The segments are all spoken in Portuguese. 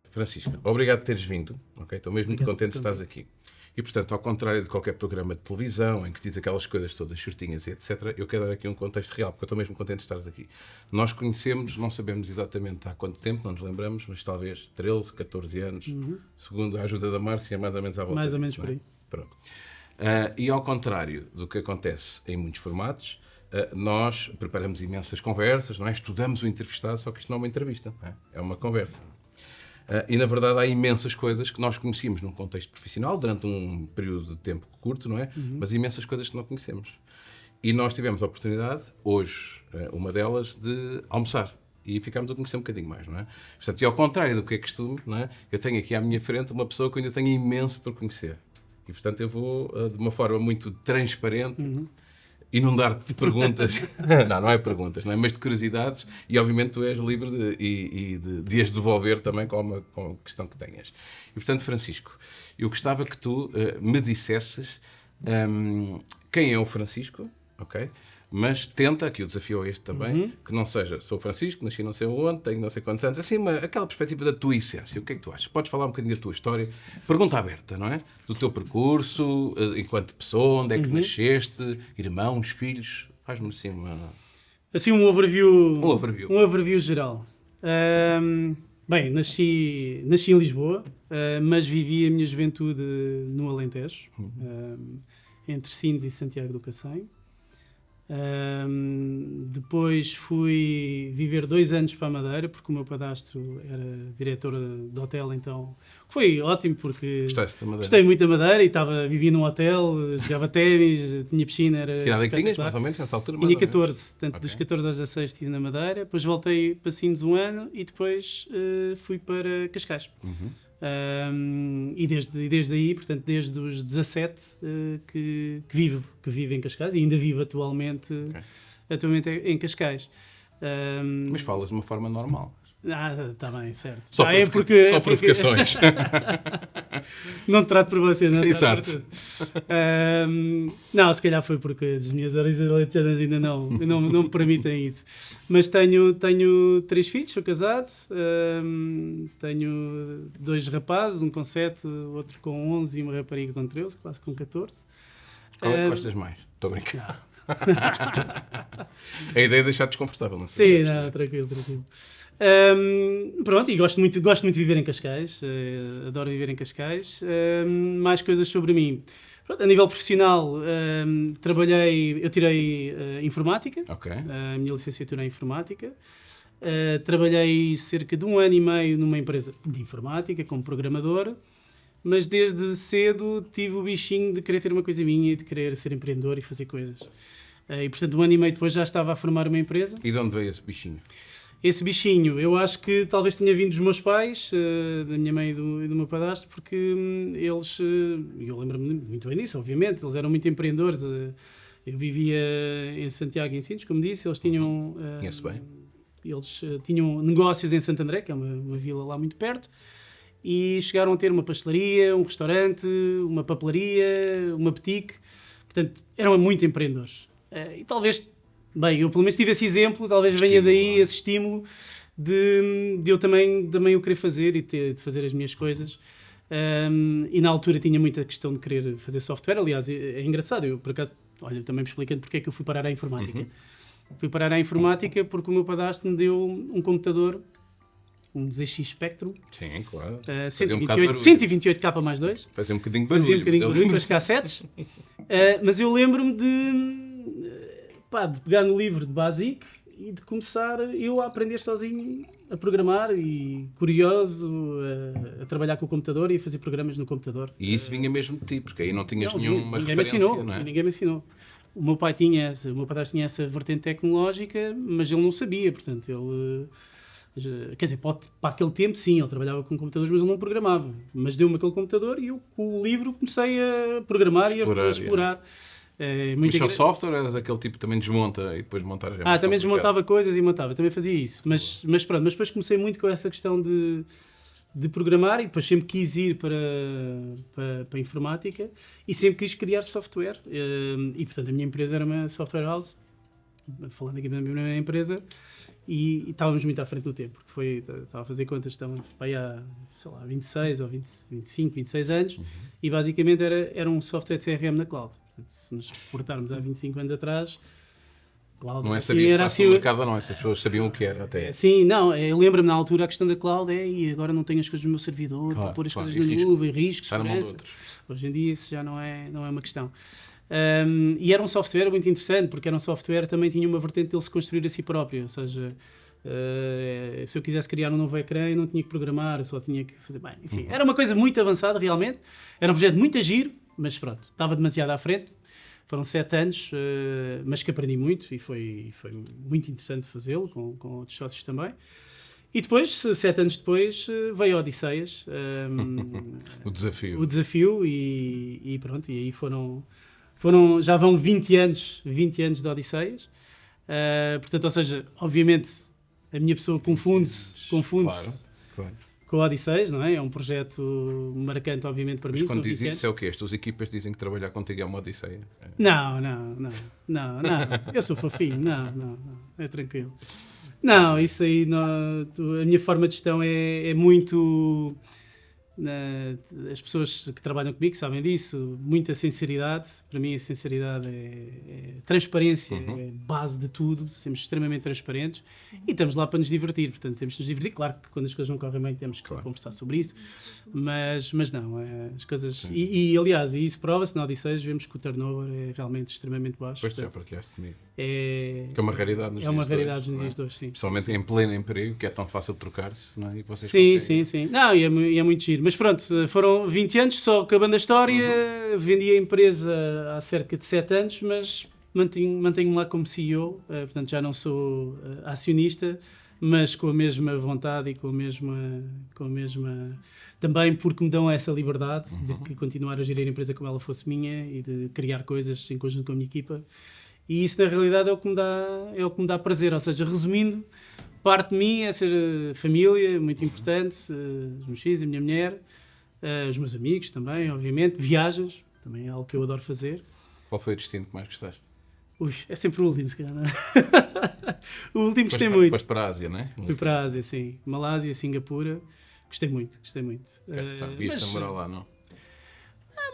Francisco, obrigado por teres vindo. Okay? Estou mesmo muito contente de estares aqui. E, portanto, ao contrário de qualquer programa de televisão em que se diz aquelas coisas todas shortinhas e etc., eu quero dar aqui um contexto real, porque eu estou mesmo contente de estares aqui. Nós conhecemos, não sabemos exatamente há quanto tempo, não nos lembramos, mas talvez 13, 14 anos, segundo a ajuda da Márcia, mais ou menos à volta mais ou disso, menos por aí. Pronto. E ao contrário do que acontece em muitos formatos, nós preparamos imensas conversas, não é? Estudamos o entrevistado, só que isto não é uma entrevista, não é? É uma conversa. E, na verdade, há imensas coisas que nós conhecíamos num contexto profissional, durante um período de tempo curto, não é? Mas imensas coisas que não conhecemos. E nós tivemos a oportunidade, hoje, uma delas, de almoçar. E ficámos a conhecer um bocadinho mais, não é? Portanto, e ao contrário do que é costume, não é? Eu tenho aqui à minha frente uma pessoa que eu ainda tenho imenso por conhecer. E, portanto, eu vou, de uma forma muito transparente, inundar-te de perguntas, não é perguntas, não é? Mas de curiosidades, e obviamente tu és livre de as devolver também com a questão que tenhas. E portanto, Francisco, eu gostava que tu me dissesses quem é o Francisco, ok? Mas tenta, aqui o desafio é este também, que não seja, sou o Francisco, nasci não sei onde, tenho não sei quantos anos, assim, aquela perspectiva da tua essência. O que é que tu achas? Podes falar um bocadinho da tua história? Pergunta aberta, não é? Do teu percurso, enquanto pessoa, onde é que nasceste, irmãos, filhos, faz-me assim uma... Assim um overview. Um overview geral. Bem, nasci em Lisboa, mas vivi a minha juventude no Alentejo, entre Sines e Santiago do Cacém. Depois fui viver 2 anos para a Madeira, porque o meu padrasto era diretor de hotel, então foi ótimo, porque Gostaste da Madeira? Gostei muito da Madeira e vivia num hotel, jogava ténis, tinha piscina, era que idade é que tinhas, mais ou menos, nessa altura? Tinha 14, portanto, dos 14 aos 16 estive na Madeira, depois voltei para Sines 1 ano e depois fui para Cascais. E desde aí, portanto, desde os 17 que vivo em Cascais e ainda vivo atualmente em Cascais. Mas falas de uma forma normal. Está bem, certo. Só provocações. Não te trato por você, não. Exato. Não, se calhar foi porque as minhas origens alentejanas ainda não me permitem isso. Mas tenho 3 filhos, sou casado, tenho 2 rapazes, um com 7, outro com 11 e uma rapariga com 13, quase com 14. Qual é que gostas mais? Estou a brincar. A ideia é deixar-te desconfortável, não sei. Sim, não, tranquilo. Pronto, e gosto muito de viver em Cascais, adoro viver em Cascais. Mais coisas sobre mim. Pronto, a nível profissional, eu tirei informática, a minha licenciatura em informática. Trabalhei cerca de 1 ano e meio numa empresa de informática, como programador, mas desde cedo tive o bichinho de querer ter uma coisa minha e de querer ser empreendedor e fazer coisas. E portanto, 1 ano e meio depois já estava a formar uma empresa. E de onde veio esse bichinho? Esse bichinho, eu acho que talvez tenha vindo dos meus pais, da minha mãe e do meu padrasto, porque eles, eu lembro-me muito bem disso, obviamente, eles eram muito empreendedores. Eu vivia em Santiago e em Sines, como disse, eles tinham... Conheço bem. Eles tinham negócios em Santo André, que é uma vila lá muito perto, e chegaram a ter uma pastelaria, um restaurante, uma papelaria, uma boutique. Portanto, eram muito empreendedores. E talvez... Bem, eu pelo menos tive esse exemplo, talvez venha daí esse estímulo de eu também o querer fazer e de fazer as minhas coisas. E na altura tinha muita questão de querer fazer software. Aliás, é engraçado, eu por acaso, olha, também me explicando porque é que eu fui parar à informática. Fui parar à informática porque o meu padrasto me deu um computador, um ZX Spectrum. Sim, claro. 128K mais 2. Fazia um bocadinho de barulho. Fazia um bocadinho de barulho com as cassetes. Mas eu lembro-me de pegar no livro de Basic e de começar eu a aprender sozinho a programar e curioso a trabalhar com o computador e a fazer programas no computador. E isso vinha mesmo de ti, porque aí não tinhas nenhuma referência, não é? Ninguém me ensinou. O meu pai padrasto tinha essa vertente tecnológica, mas ele não sabia, portanto, quer dizer, para aquele tempo sim, ele trabalhava com computadores, mas ele não programava. Mas deu-me aquele computador e eu com o livro comecei a programar e a explorar. Mas só software, eras aquele tipo que também desmonta e depois montar já também desmontava coisas e montava, também fazia isso. Mas pronto, mas depois comecei muito com essa questão de programar e depois sempre quis ir para a informática e sempre quis criar software. E portanto a minha empresa era uma software house, falando aqui da minha primeira empresa, e estávamos muito à frente do tempo, porque estava a fazer contas, estávamos aí há, sei lá, 26 ou 25, 26 anos, e basicamente era um software de CRM na cloud. Portanto, se nos reportarmos há 25 anos atrás, cloud, não é assim, saber era espaço no mercado, não é? Se as pessoas sabiam o que era até. Sim, não, eu lembro-me na altura a questão da cloud e agora não tenho as coisas no meu servidor, Claro, vou pôr as claro, coisas e na nuvem, riscos, Está na mão de segurança. outros. Hoje em dia isso já não é uma questão. E era um software muito interessante, porque era um software que também tinha uma vertente dele se construir a si próprio, ou seja, se eu quisesse criar um novo ecrã eu não tinha que programar, eu só tinha que fazer bem. Enfim, era uma coisa muito avançada realmente, era um projeto muito giro, mas pronto, estava demasiado à frente. Foram 7 anos, mas que aprendi muito e foi muito interessante fazê-lo, com outros sócios também. E depois, 7 anos depois, veio a Odisseias. O desafio. O desafio e pronto, e aí foram já vão 20 anos de Odisseias. Portanto, ou seja, obviamente a minha pessoa confunde-se Claro. com o Odisseias, não é? É um projeto marcante, obviamente, para mim. Mas quando diz isso, é o quê? As tuas equipas dizem que trabalhar contigo é uma odisseia? Não. Eu sou fofinho, não. É tranquilo. Não, isso aí, a minha forma de gestão é muito... as pessoas que trabalham comigo sabem disso, muita sinceridade. Para mim a sinceridade é transparência, é base de tudo, somos extremamente transparentes e estamos lá para nos divertir, portanto temos de nos divertir. Claro que quando as coisas não correm bem temos que conversar sobre isso, mas não, as coisas... E aliás, e isso prova-se na Odisseias, vemos que o turnover é realmente extremamente baixo. Depois já partilhaste comigo. Que é uma raridade nos dias de hoje, sim. Principalmente em pleno emprego, que é tão fácil de trocar-se, não é? E vocês sim. Não, e é muito giro. Mas pronto, foram 20 anos, só acabando a história, vendi a empresa há cerca de 7 anos, mas mantenho-me lá como CEO, portanto já não sou acionista, mas com a mesma vontade e com a mesma... Também porque me dão essa liberdade de continuar a gerir a empresa como ela fosse minha e de criar coisas em conjunto com a minha equipa. E isso, na realidade, é o que me dá prazer. Ou seja, resumindo, parte de mim é ser família, muito importante, os meus filhos, a minha mulher, os meus amigos também, obviamente, viagens, também é algo que eu adoro fazer. Qual foi o destino que mais gostaste? É sempre o último, se calhar, não é? O último gostei muito. Foste para a Ásia, não é? Fui para a Ásia, sim. Malásia, Singapura. Gostei muito. Ias morar lá, não?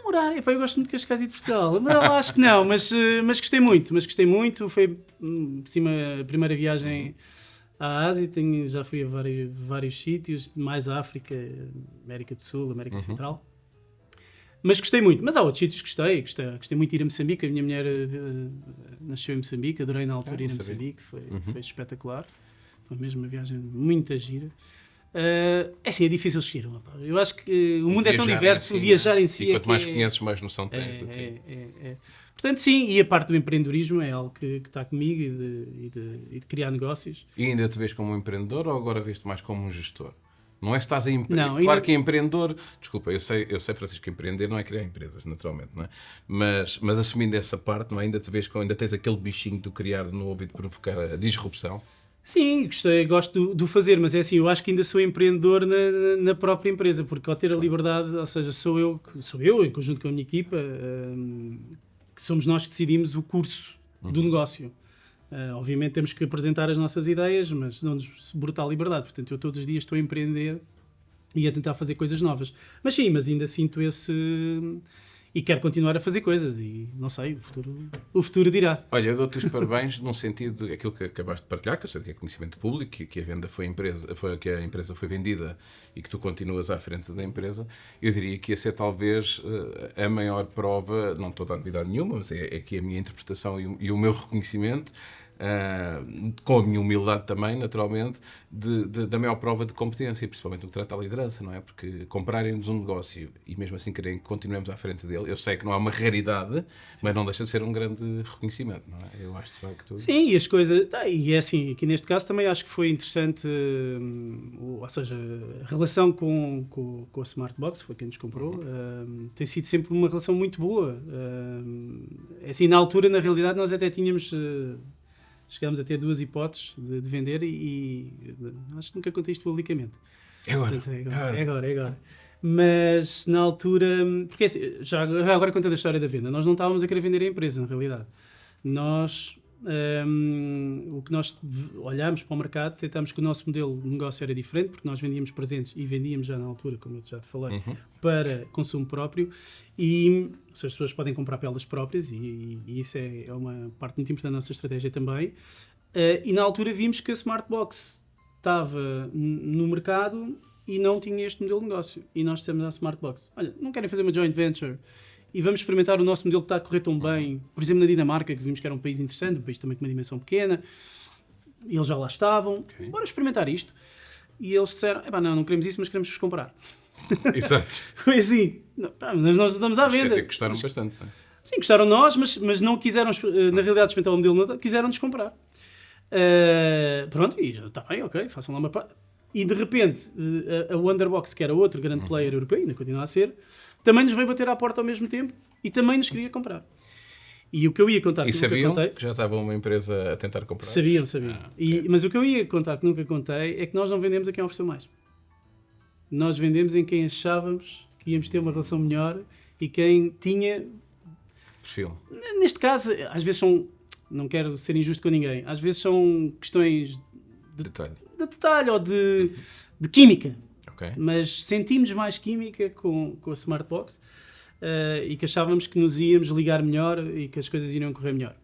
Morar, eu gosto muito de Cascais e de Portugal. Morar lá acho que não, mas gostei muito. Foi a primeira viagem à Ásia, já fui a vários sítios, mais a África, América do Sul, América Central. Mas gostei muito. Mas há outros sítios que gostei muito de ir a Moçambique. A minha mulher nasceu em Moçambique, adorei na altura ir a Moçambique, foi espetacular. Foi mesmo uma viagem muito gira. É assim, é difícil escolher uma palavra. Eu acho que o mundo é tão diverso, viajar em si... E quanto mais conheces, mais noção tens do que... Portanto, sim, e a parte do empreendedorismo é algo que está comigo e de criar negócios. E ainda te vês como um empreendedor ou agora vês-te mais como um gestor? Não é se estás a empreender. Claro que é empreendedor... Desculpa, eu sei, Francisco, que empreender não é criar empresas, naturalmente, não é? Mas assumindo essa parte, não é? Ainda te vês ainda tens aquele bichinho de criar de novo e de provocar a disrupção? Sim, gosto de fazer, mas é assim, eu acho que ainda sou empreendedor na própria empresa, porque ao ter a liberdade, ou seja, sou eu em conjunto com a minha equipa, que somos nós que decidimos o curso do negócio. Obviamente temos que apresentar as nossas ideias, mas dão-nos brutal liberdade, portanto eu todos os dias estou a empreender e a tentar fazer coisas novas. Mas sim, mas ainda sinto esse... E quero continuar a fazer coisas e não sei, o futuro dirá. Olha, eu dou-te os parabéns num sentido de aquilo que acabaste de partilhar, que eu sei que é conhecimento público, que a venda que a empresa foi vendida e que tu continuas à frente da empresa. Eu diria que essa é talvez a maior prova, não estou a dar novidade nenhuma, mas é aqui a minha interpretação e o meu reconhecimento com a minha humildade também, naturalmente, da maior prova de competência, principalmente no que trata da liderança, não é? Porque comprarem-nos um negócio e mesmo assim querem que continuemos à frente dele, eu sei que não é uma raridade, mas não deixa de ser um grande reconhecimento, não é? Eu acho de facto... Sim, e as coisas... e é assim, aqui neste caso também acho que foi interessante, ou seja, a relação com a Smartbox, foi quem nos comprou, tem sido sempre uma relação muito boa. É assim, na altura, na realidade, nós até tínhamos... chegámos a ter 2 hipóteses de vender e acho que nunca contei isto publicamente. É agora. Portanto, é agora. Mas na altura, porque assim, já agora contando a história da venda, nós não estávamos a querer vender a empresa, na realidade. Nós, o que nós olhámos para o mercado, tentámos que o nosso modelo de negócio era diferente, porque nós vendíamos presentes e vendíamos já na altura, como eu já te falei, para consumo próprio, e as pessoas podem comprar pelas próprias, e isso é uma parte muito importante da nossa estratégia também. E na altura vimos que a Smartbox estava no mercado e não tinha este modelo de negócio. E nós dissemos à Smartbox, olha, não querem fazer uma joint venture e vamos experimentar o nosso modelo que está a correr tão bem, por exemplo, na Dinamarca, que vimos que era um país interessante, um país também com uma dimensão pequena, e eles já lá estavam, bora experimentar isto. E eles disseram, não queremos isso, mas queremos vos comprar. Exato. Foi assim, mas nós estamos à venda. Quer dizer que gostaram bastante, não é? Sim, gostaram de nós, mas não quiseram, na realidade, experimentar o modelo, quiseram-nos comprar. Pronto, e está bem, ok, façam lá uma parte. E de repente, a Wonderbox, que era outro grande player europeu, ainda continua a ser, também nos veio bater à porta ao mesmo tempo e também nos queria comprar. E o que eu ia contar, e que nunca sabiam contei... que já estava uma empresa a tentar comprar? Sabiam. Okay. Mas o que eu ia contar, que nunca contei, é que nós não vendemos a quem ofereceu mais. Nós vendemos em quem achávamos que íamos ter uma relação melhor e quem tinha... Perfil. Neste caso, às vezes são... Não quero ser injusto com ninguém. Às vezes são questões de detalhe ou de química. Okay. Mas sentimos mais química com a Smartbox e que achávamos que nos íamos ligar melhor e que as coisas iriam correr melhor.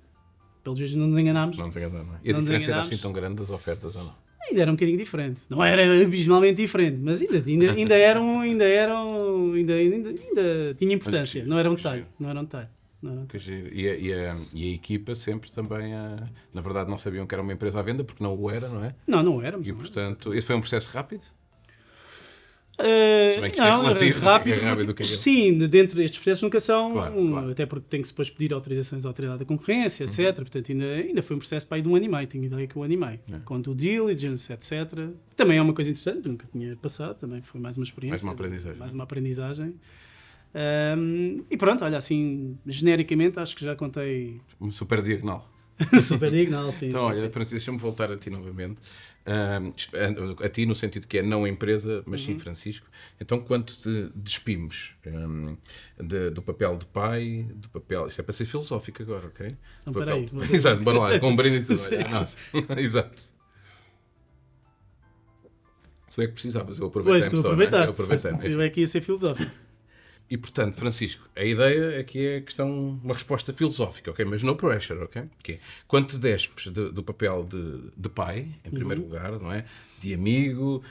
Pelos vezes não nos enganámos. Não nos enganámos. E a diferença era assim tão grande das ofertas ou não? Ainda era um bocadinho diferente. Não era abismalmente diferente, mas ainda tinha importância. Não era um detalhe. E a equipa sempre também, na verdade, não sabiam que era uma empresa à venda, porque não o era, não é? Não éramos. E, portanto, esse foi um processo rápido? Se bem que não, é rápido, sim, dentro destes processos nunca são, claro. Até porque tem que depois pedir autorizações à autoridade da concorrência, etc. Portanto, ainda foi um processo para aí de 1 ano e meio, tenho ideia que 1 ano e meio, com due diligence, etc. Também é uma coisa interessante, nunca tinha passado, também foi mais uma experiência. Mais uma aprendizagem. E pronto, olha, assim, genericamente, acho que já contei... Um super diagonal. Super diagonal, sim. Então, sim, olha, Francisco, deixa-me voltar a ti novamente. A ti no sentido que é não a empresa, mas sim Francisco. Então, quando te despimos do papel de pai, do papel... Isto é para ser filosófico agora, ok? Então, peraí. Exato, bora lá, com um brinde e tudo. Nossa, exato. Tu é que precisavas, eu aproveitei. Pois, tu aproveitaste. Eu é que ia ser filosófico. E, portanto, Francisco, a ideia é que é uma resposta filosófica, ok? Mas no pressure, ok? Que é, quando te despes do papel de pai, em primeiro lugar, não é? De amigo,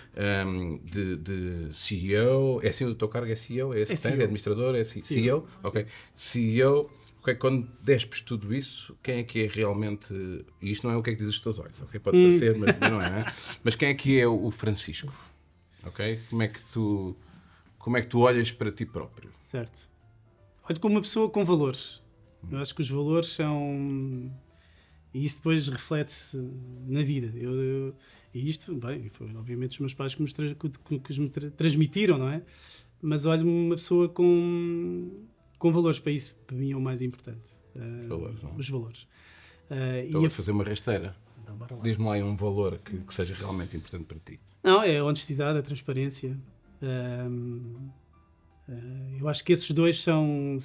de CEO, é assim o teu cargo? É CEO? É esse que tens? É administrador? É CEO? Ok. CEO, ok? Quando despes tudo isso, quem é que é realmente... E isto não é o que é que diz os teus olhos, ok? Pode parecer, mas não é, não é? Mas quem é que é o Francisco? Ok? Como é que tu olhas para ti próprio? Certo. Olho como uma pessoa com valores. Eu acho que os valores são... E isso depois reflete-se na vida. E isto, bem, foi obviamente os meus pais que me transmitiram, não é? Mas olho-me uma pessoa com valores. Para isso, para mim, é o mais importante. Os valores. Estou a fazer uma rasteira. Diz-me lá um valor que seja realmente importante para ti. Não, é a honestidade, a transparência. Eu acho que esses dois são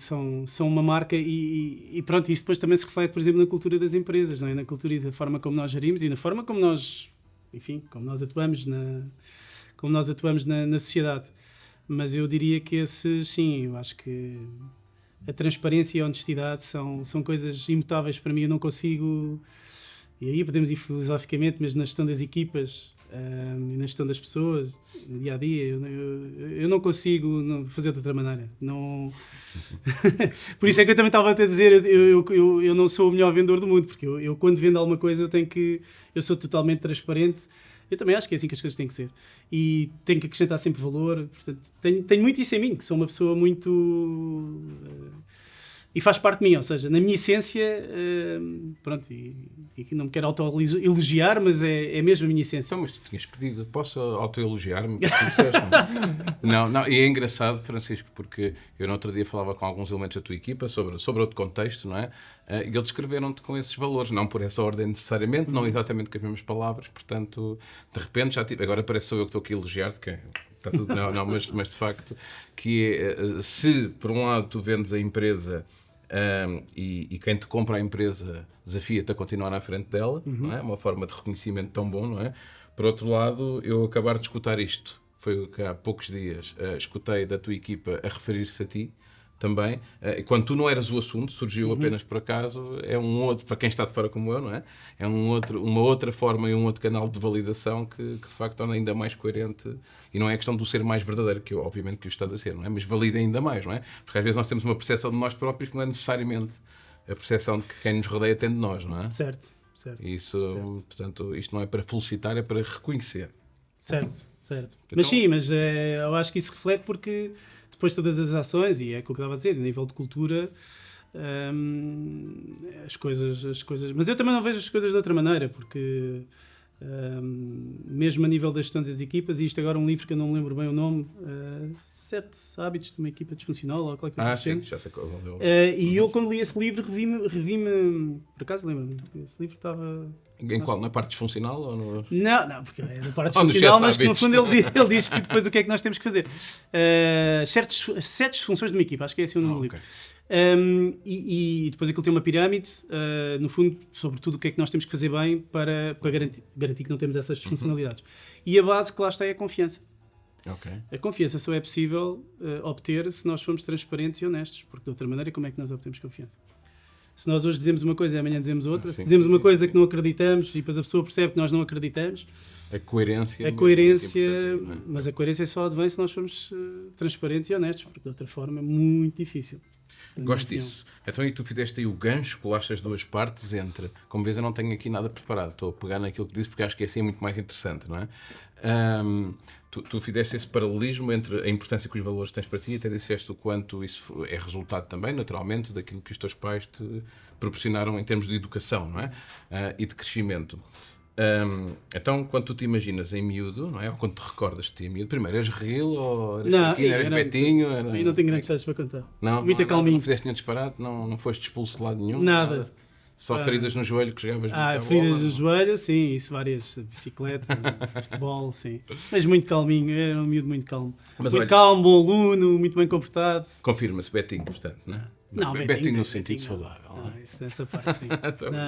uma marca e pronto, isso depois também se reflete, por exemplo, na cultura das empresas, não é? Na cultura e da forma como nós gerimos e na forma como nós, enfim, como nós atuamos na sociedade. Mas eu diria que esses, sim, eu acho que a transparência e a honestidade são coisas imutáveis para mim. Eu não consigo E aí podemos ir filosoficamente, mas na gestão das equipas e na gestão das pessoas, no dia a dia, eu não consigo fazer de outra maneira. Não... Por isso é que eu também estava a dizer, eu não sou o melhor vendedor do mundo, porque eu quando vendo alguma coisa eu sou totalmente transparente. Eu também acho que é assim que as coisas têm que ser. E tenho que acrescentar sempre valor. Portanto, tenho muito isso em mim, que sou uma pessoa muito... e faz parte de mim, ou seja, na minha essência, pronto, e não me quero auto-elogiar, mas é mesmo a minha essência. Então, mas tu tinhas pedido, posso auto-elogiar-me? Não, e é engraçado, Francisco, porque eu no outro dia falava com alguns elementos da tua equipa sobre outro contexto, não é? E eles descreveram-te com esses valores, não por essa ordem necessariamente, não exatamente com as mesmas palavras, portanto, de repente agora parece sou eu que estou aqui a elogiar-te, que está tudo, mas de facto, que é, se por um lado tu vendes a empresa e quem te compra a empresa desafia-te a continuar à frente dela, não é? Uma forma de reconhecimento tão bom, não é? Por outro lado, eu acabar de escutar isto, foi o que há poucos dias escutei da tua equipa a referir-se a ti, também, quando tu não eras o assunto, surgiu apenas por acaso, é um outro, para quem está de fora como eu, não é? É uma outra forma e um outro canal de validação que de facto torna ainda mais coerente, e não é a questão do ser mais verdadeiro, que eu, obviamente que o estás a ser, não é? Mas valida ainda mais, não é? Porque às vezes nós temos uma percepção de nós próprios que não é necessariamente a percepção de que quem nos rodeia tem de nós, não é? Certo. E isso, portanto, isto não é para felicitar, é para reconhecer. Certo. Então, Mas sim, eu acho que isso reflete porque depois de todas as ações, e é o que eu estava a dizer, a nível de cultura, as coisas... Mas eu também não vejo as coisas de outra maneira, porque mesmo a nível das gestões das equipas, e isto agora é um livro que eu não me lembro bem o nome, 7 hábitos de uma equipa disfuncional, ou qualquer coisa sim, já sei qual e eu quando li esse livro revi-me, por acaso lembro-me, esse livro estava... Em qual? Na parte disfuncional? Ou no... Não, porque é na parte disfuncional, mas que no fundo ele diz que depois o que é que nós temos que fazer. 7 funções de uma equipa, acho que é esse o nome do livro. E depois aquilo tem uma pirâmide, no fundo, sobre tudo o que é que nós temos que fazer bem para garantir que não temos essas disfuncionalidades. E a base que lá está é a confiança. A confiança só é possível obter se nós formos transparentes e honestos, porque de outra maneira como é que nós obtemos confiança? Se nós hoje dizemos uma coisa e amanhã dizemos outra, se dizemos uma coisa que não acreditamos e depois a pessoa percebe que nós não acreditamos... A coerência, mas a coerência só advém se nós formos transparentes e honestos, porque de outra forma é muito difícil. Gosto disso. Então, e tu fizeste aí o gancho, colaste as duas partes entre... Como vês, eu não tenho aqui nada preparado. Estou a pegar naquilo que disse porque acho que assim é muito mais interessante, não é? Tu fizeste esse paralelismo entre a importância que os valores tens para ti e até disseste o quanto isso é resultado também, naturalmente, daquilo que os teus pais te proporcionaram em termos de educação, não é? E de crescimento. Então, quando tu te imaginas em miúdo, não é? Ou quando te recordas de ti em miúdo, primeiro, eras Ril ou eras Traquina, eras Betinho? E não tenho grandes histórias para contar. Não? Muito calminho. Não fizeste nenhum disparate? Não foste expulso de lado nenhum? Nada. Só feridas no joelho que jogavas muito a feridas bola, no joelho, sim, isso várias, bicicleta, futebol, sim. Mas muito calminho, era um miúdo muito calmo. Calmo, bom aluno, muito bem comportado. Confirma-se, Betinho, portanto, não é? Não, Betinho no sentido saudável. Essa parte, sim.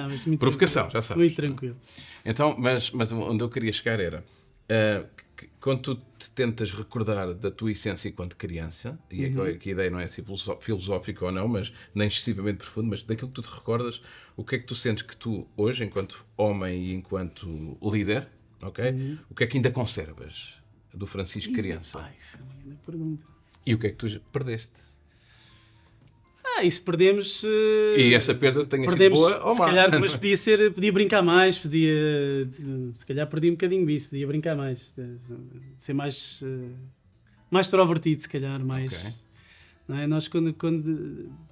Mas provocação, já sabes. Muito tranquilo. Então, mas onde eu queria chegar era... quando tu te tentas recordar da tua essência enquanto criança, e aqui a ideia não é assim filosófica ou não, mas nem excessivamente profundo, mas daquilo que tu te recordas, o que é que tu sentes que tu, hoje, enquanto homem e enquanto líder, o que é que ainda conservas do Francisco criança? Isso é uma grande pergunta. E o que é que tu perdeste? Isso perdemos... E essa perda tenha sido boa ou má? Se calhar depois podia brincar mais, se calhar perdi um bocadinho disso, podia brincar mais, ser mais extrovertido, se calhar, mais... Não é? Nós quando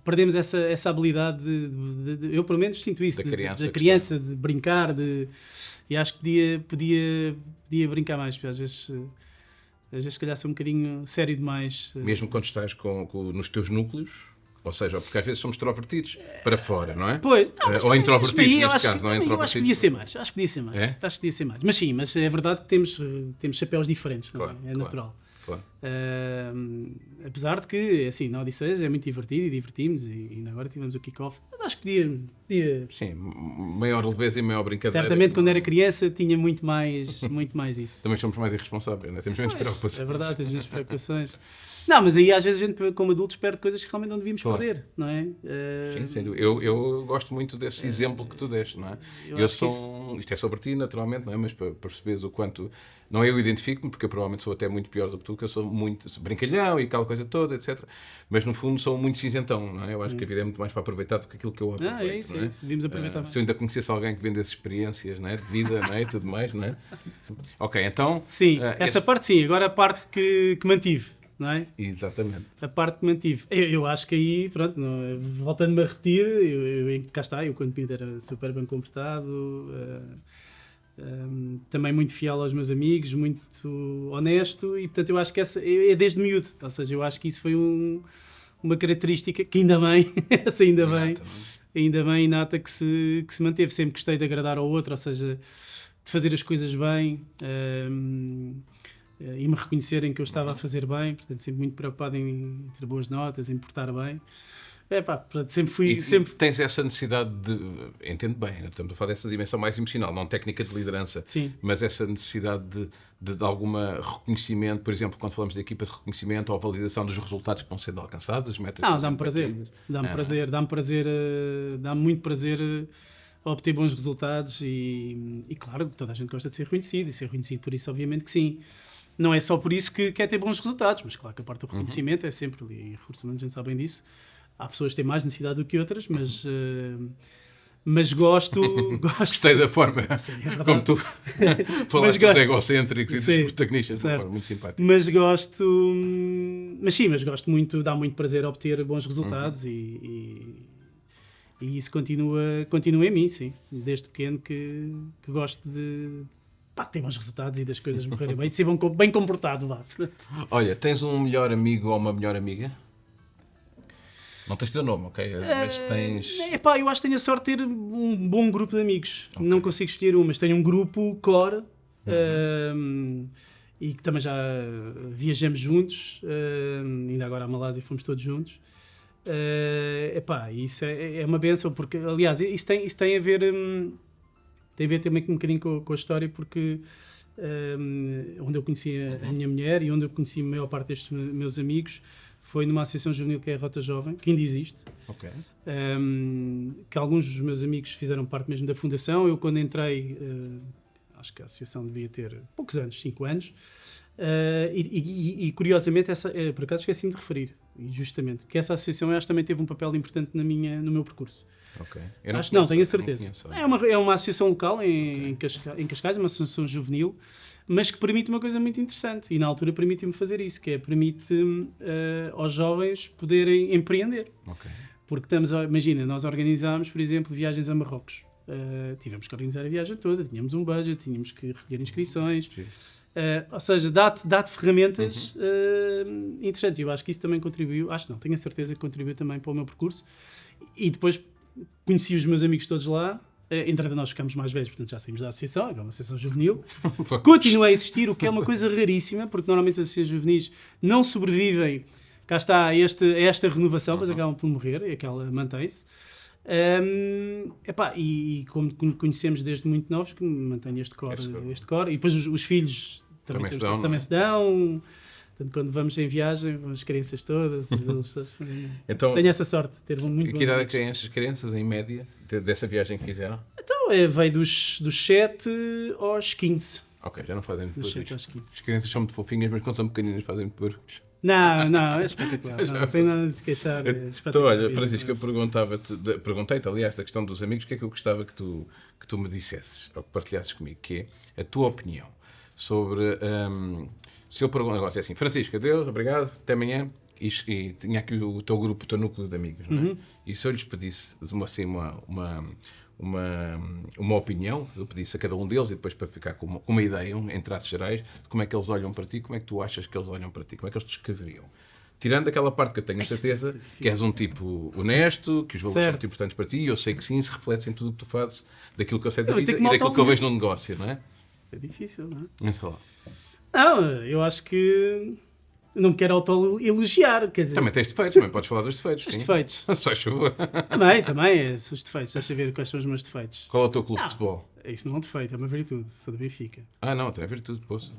perdemos essa habilidade eu pelo menos sinto isso, da criança de brincar, e acho que podia brincar mais, porque às vezes se calhar sou um bocadinho sério demais. Mesmo quando estás nos teus núcleos? Ou seja, porque às vezes somos extrovertidos para fora, não é? Pois, ou introvertidos, neste caso, não é introvertidos. Eu acho que podia ser mais. Acho que podia ser mais. Mas sim, mas é verdade que temos chapéus diferentes, não é? É natural. Claro. Apesar de que, assim, na Odisseias é muito divertido e divertimos, e ainda agora tivemos o kick-off, mas acho que podia. Sim, maior leveza e maior brincadeira. Certamente quando era criança tinha muito mais isso. Também somos mais irresponsáveis, não é? Temos menos preocupações. É verdade, tens menos preocupações. Não, mas aí às vezes a gente, como adultos, perde coisas que realmente não devíamos perder, não é? Sim, sem dúvida. Eu gosto muito desse exemplo que tu deste, não é? Isto é sobre ti, naturalmente, não é? Mas para perceberes o quanto... Não eu identifico-me, porque eu provavelmente sou até muito pior do que tu, que eu sou brincalhão e aquela coisa toda, etc. Mas no fundo sou muito cinzentão, não é? Eu acho que a vida é muito mais para aproveitar do que aquilo que eu aproveito, é isso, não é? devíamos aproveitar se eu ainda conhecesse alguém que vendesse experiências, não é? De vida, não é? E tudo mais, não é? Ok, então... Sim, essa parte sim. Agora a parte que mantive. Não é? Exatamente. A parte que mantive. Eu acho que aí, pronto, voltando-me a repetir, cá está, eu quando pinto era super bem comportado, também muito fiel aos meus amigos, muito honesto, e portanto eu acho que essa é desde miúdo, ou seja, eu acho que isso foi uma característica que ainda bem, essa ainda bem inata que se manteve. Sempre gostei de agradar ao outro, ou seja, de fazer as coisas bem, e me reconhecerem que eu estava a fazer bem, portanto sempre muito preocupado em ter boas notas, em portar bem. Sempre fui... E tens essa necessidade de... Entendo bem, estamos a falar dessa dimensão mais emocional, não técnica de liderança. Sim. Mas essa necessidade de alguma reconhecimento, por exemplo, quando falamos de equipa de reconhecimento ou validação dos resultados que vão sendo alcançados, as metas... Não, dá-me prazer. Dá-me muito prazer obter bons resultados e claro, toda a gente gosta de ser reconhecido, e ser reconhecido por isso, obviamente que sim. Não é só por isso que quer ter bons resultados, mas claro que a parte do reconhecimento é sempre ali, e recursos humanos a gente sabe bem disso. Há pessoas que têm mais necessidade do que outras, mas gosto... Gostei da forma como tu falaste dos egocêntricos e dos protagonistas, de uma forma muito simpática. Mas gosto muito, dá muito prazer obter bons resultados e isso continua em mim, sim. Desde pequeno que gosto de ter bons resultados e das coisas morrerem bem, de ser bem comportado. Olha, tens um melhor amigo ou uma melhor amiga? Não tens teu nome, ok? Mas tens... eu acho que tenho a sorte de ter um bom grupo de amigos. Okay. Não consigo escolher um, mas tenho um grupo core e que também já viajamos juntos. Ainda agora à Malásia fomos todos juntos. Isso é uma benção, porque, aliás, isso tem a ver também um bocadinho com a história, porque onde eu conheci a minha mulher e onde eu conheci a maior parte destes meus amigos foi numa associação juvenil que é a Rota Jovem, que ainda existe. Okay. Que alguns dos meus amigos fizeram parte mesmo da fundação. Eu, quando entrei, acho que a associação devia ter poucos anos, 5 anos, e curiosamente, por acaso esqueci-me de referir, justamente, que essa associação eu acho que também teve um papel importante no meu percurso. Okay. Não, tenho a certeza. É uma associação local em Cascais, uma associação juvenil, mas que permite uma coisa muito interessante, e na altura permitiu-me fazer isso, que permite aos jovens poderem empreender. Okay. Porque imagina, nós organizámos, por exemplo, viagens a Marrocos. Tivemos que organizar a viagem toda, tínhamos um budget, tínhamos que recolher inscrições, ou seja, dá-te ferramentas interessantes. Eu acho que isso também contribuiu, tenho a certeza que contribuiu também para o meu percurso. E depois conheci os meus amigos todos lá. Entretanto, nós ficamos mais velhos, portanto já saímos da associação, é uma associação juvenil. Continua a existir, o que é uma coisa raríssima, porque normalmente as associações juvenis não sobrevivem, cá está, a esta renovação, mas acabam por morrer, e aquela mantém-se. E como conhecemos desde muito novos, que mantém este core, e depois os filhos também se dão. Portanto, quando vamos em viagem, vamos as crianças todas. Então, tenho essa sorte de ter muito. E que idade têm as crianças, em média, dessa viagem que fizeram? Então, veio dos 7 aos 15. Ok, já não fazem muito barulho. 7 aos 15. As crianças são muito fofinhas, mas quando são pequeninas fazem muito barulho. Não, é espetacular. Não tem nada de se queixar. Então, olha, Francisco, eu perguntei-te, aliás, da questão dos amigos, o que é que eu gostava que tu me dissesses, ou que partilhasses comigo, que é a tua opinião sobre... se eu pergunto um negócio assim, Francisco, adeus, obrigado, até amanhã, e tinha aqui o teu grupo, o teu núcleo de amigos, não é? E se eu lhes pedisse uma opinião, eu pedisse a cada um deles, e depois para ficar com uma ideia, em traços gerais, de como é que eles olham para ti, como é que tu achas que eles olham para ti, como é que eles te descreveriam? Tirando aquela parte que eu tenho a certeza que és um tipo honesto, que os valores são muito importantes para ti, e eu sei que sim, se reflete em tudo o que tu fazes, daquilo que eu sei da vida e daquilo que eu vejo no negócio, não é? É difícil, não é? Não sei lá. Não, eu acho que Não me quero auto-elogiar, quer dizer... Também tens defeitos, também podes falar dos defeitos. Os sim. defeitos. Faz favor. Também, os defeitos. Deixa eu ver quais são os meus defeitos. Qual é o teu clube de futebol? Isso não é um defeito, é uma virtude. Sou do Benfica. Ah, não, tem virtude, poxa.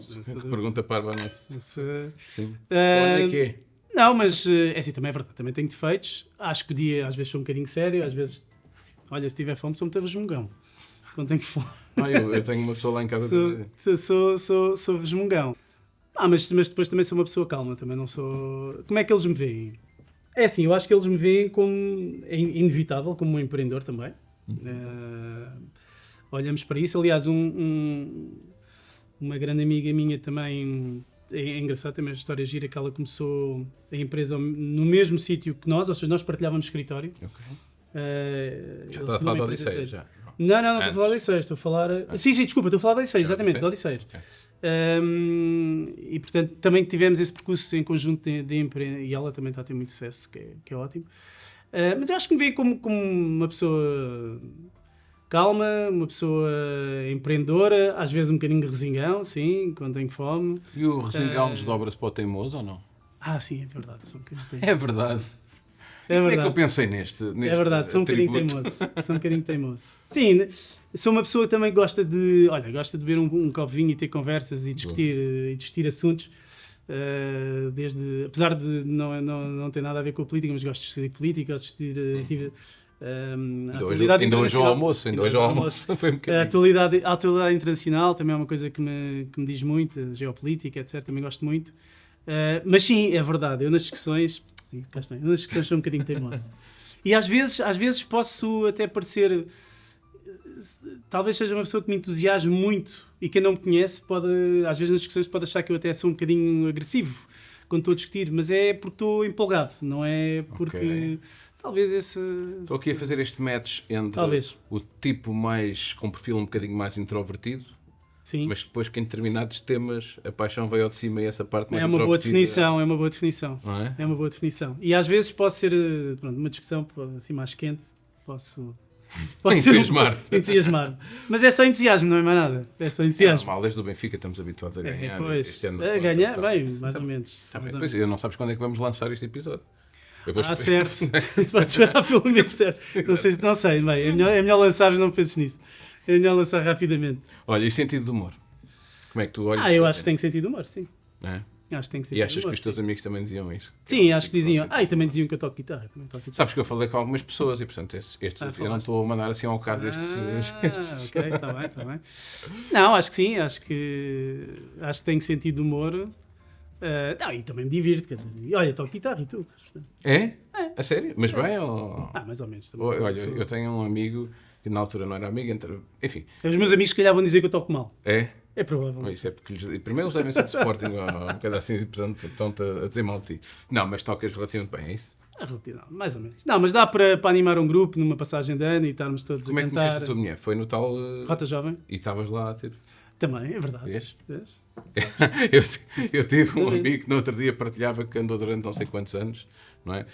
Pergunta parva à noite. Sim. Onde é que é? Não, mas é assim, também é verdade. Também tenho defeitos. Acho que podia, às vezes, sou um bocadinho sério. Às vezes, olha, se tiver fome, sou muito resmungão. Quando tenho fome. Eu tenho uma pessoa lá em casa. Sou resmungão. Mas depois também sou uma pessoa calma. Também não sou... Como é que eles me veem? É assim, eu acho que eles me veem como... É inevitável, como um empreendedor também. Olhamos para isso. Aliás, uma grande amiga minha também... É engraçado, tem uma história gira que ela começou a empresa no mesmo sítio que nós, ou seja, nós partilhávamos escritório. Já está a falar da Odisseia, já? Não estou a falar da Odisseia, estou a falar... Sim, desculpa, estou a falar da Odisseia, exatamente, da Odisseia. E, portanto, também tivemos esse percurso em conjunto de empresa, e ela também está a ter muito sucesso, que é ótimo. Mas eu acho que me vê como uma pessoa... calma, uma pessoa empreendedora, às vezes um bocadinho resingão, sim, quando tenho fome. E o resingão desdobra-se para o teimoso ou não? Sim, é verdade. Sou um bocadinho é verdade. Como é que eu pensei neste é verdade, sou um bocadinho teimoso. Sim, sou uma pessoa que também gosta de beber um copo de vinho e ter conversas e discutir assuntos. Apesar de não ter nada a ver com a política, mas gosto de discutir política, gosto de discutir... ainda hoje ao almoço foi um bocadinho. A atualidade internacional também é uma coisa que me diz muito, geopolítica, etc. Também gosto muito. Mas sim, é verdade, eu nas discussões sou um bocadinho teimoso. E às vezes posso até parecer, talvez seja uma pessoa que me entusiasme muito e quem não me conhece às vezes nas discussões pode achar que eu até sou um bocadinho agressivo quando estou a discutir, mas é porque estou empolgado, não é porque... Talvez esse... Estou aqui a fazer este match entre o tipo mais com perfil um bocadinho mais introvertido, sim, mas depois que em determinados temas a paixão veio ao de cima e essa parte mais introvertida... É uma boa definição. Não é? É uma boa definição. E às vezes pode ser uma discussão assim mais quente, posso entusiasmar-me. Mas é só entusiasmo, não é mais nada. É só entusiasmo. Normal, desde o Benfica estamos habituados a ganhar. Este ano, a ganhar, bem, mais ou menos. Pois, não sabes quando é que vamos lançar este episódio. Certo. Pode esperar pelo menos certo. Não sei. Bem, é melhor lançar, não penses nisso. É melhor lançar rapidamente. Olha, e sentido de humor? Como é que tu olhas? Eu acho que tem sentido de humor, sim. É? Acho que tem e achas que os teus amigos também diziam isso? Sim, acho que diziam. E também diziam que eu toco guitarra. Sabes que eu falei com algumas pessoas e, portanto, eu não estou a mandar assim ao caso Ok, está bem. Não, acho que sim. Acho que tem sentido de humor. E também me divirto, quer dizer, e olha, toco guitarra e tudo. É? A sério? Mas bem ou... mais ou menos. Olha, eu tenho um amigo que na altura não era amigo, enfim. Os meus amigos que calhar vão dizer que eu toco mal. É? É provável. Isso é porque primeiro eles devem ser de Sporting ou um bocado assim, e portanto estão-te a dizer mal de ti. Não, mas tocas relativamente bem, é isso? Mais ou menos. Não, mas dá para animar um grupo numa passagem de ano e estarmos todos a cantar. Como é que conheceste a tua mulher? Foi no tal... Rota Jovem. E estavas lá, tipo... Também, é verdade. Vês? Eu tive um amigo que no outro dia partilhava que andou durante não sei quantos anos, não é?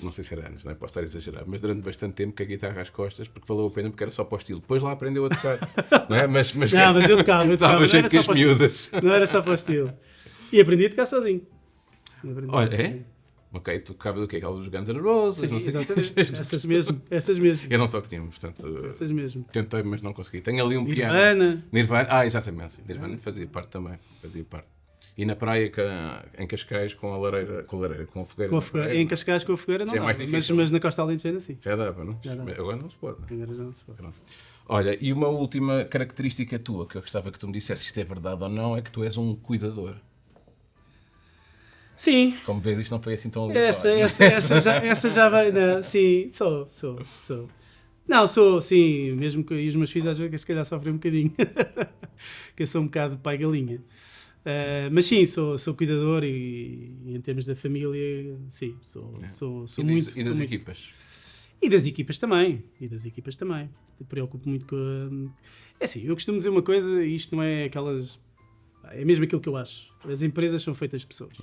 Não sei se era anos, não é? Posso estar a exagerar, mas durante bastante tempo com a guitarra às costas, porque valeu a pena, porque era só para o estilo. Depois lá aprendeu a tocar, não é? Mas eu tocava. Estava jeito que as miúdas. Não era só para o estilo. E aprendi a tocar sozinho. Olha, é? Ok, tu tocava do quê? Aquelas dos Guns N' Roses? Sim, não sei. Exatamente. Essas mesmo. Eu não toco nenhum, portanto... Essas mesmo. Tentei, mas não consegui. Tenho ali um piano. Nirvana. Exatamente. Nirvana fazia parte também. E na praia, em Cascais, com a lareira, com a fogueira. Com a fogueira. Em Cascais com a fogueira não dá, mas na Costa Alentejana sim. Já dava, não? Agora não se pode. Agora já não se pode. Olha, e uma última característica tua, que eu gostava que tu me dissesse se isto é verdade ou não, é que tu és um cuidador. Sim. Como vês, isto não foi assim tão aleatório. Essa já vai... Não, sim, sou. Não, sou, sim. Mesmo que os meus filhos às vezes se calhar sofrem um bocadinho. Que eu sou um bocado pai galinha. Mas sim, sou cuidador e em termos da família, sim, sou muito... E das equipas? E das equipas também. Me preocupo muito com... É assim, eu costumo dizer uma coisa e isto não é aquelas... É mesmo aquilo que eu acho. As empresas são feitas de pessoas.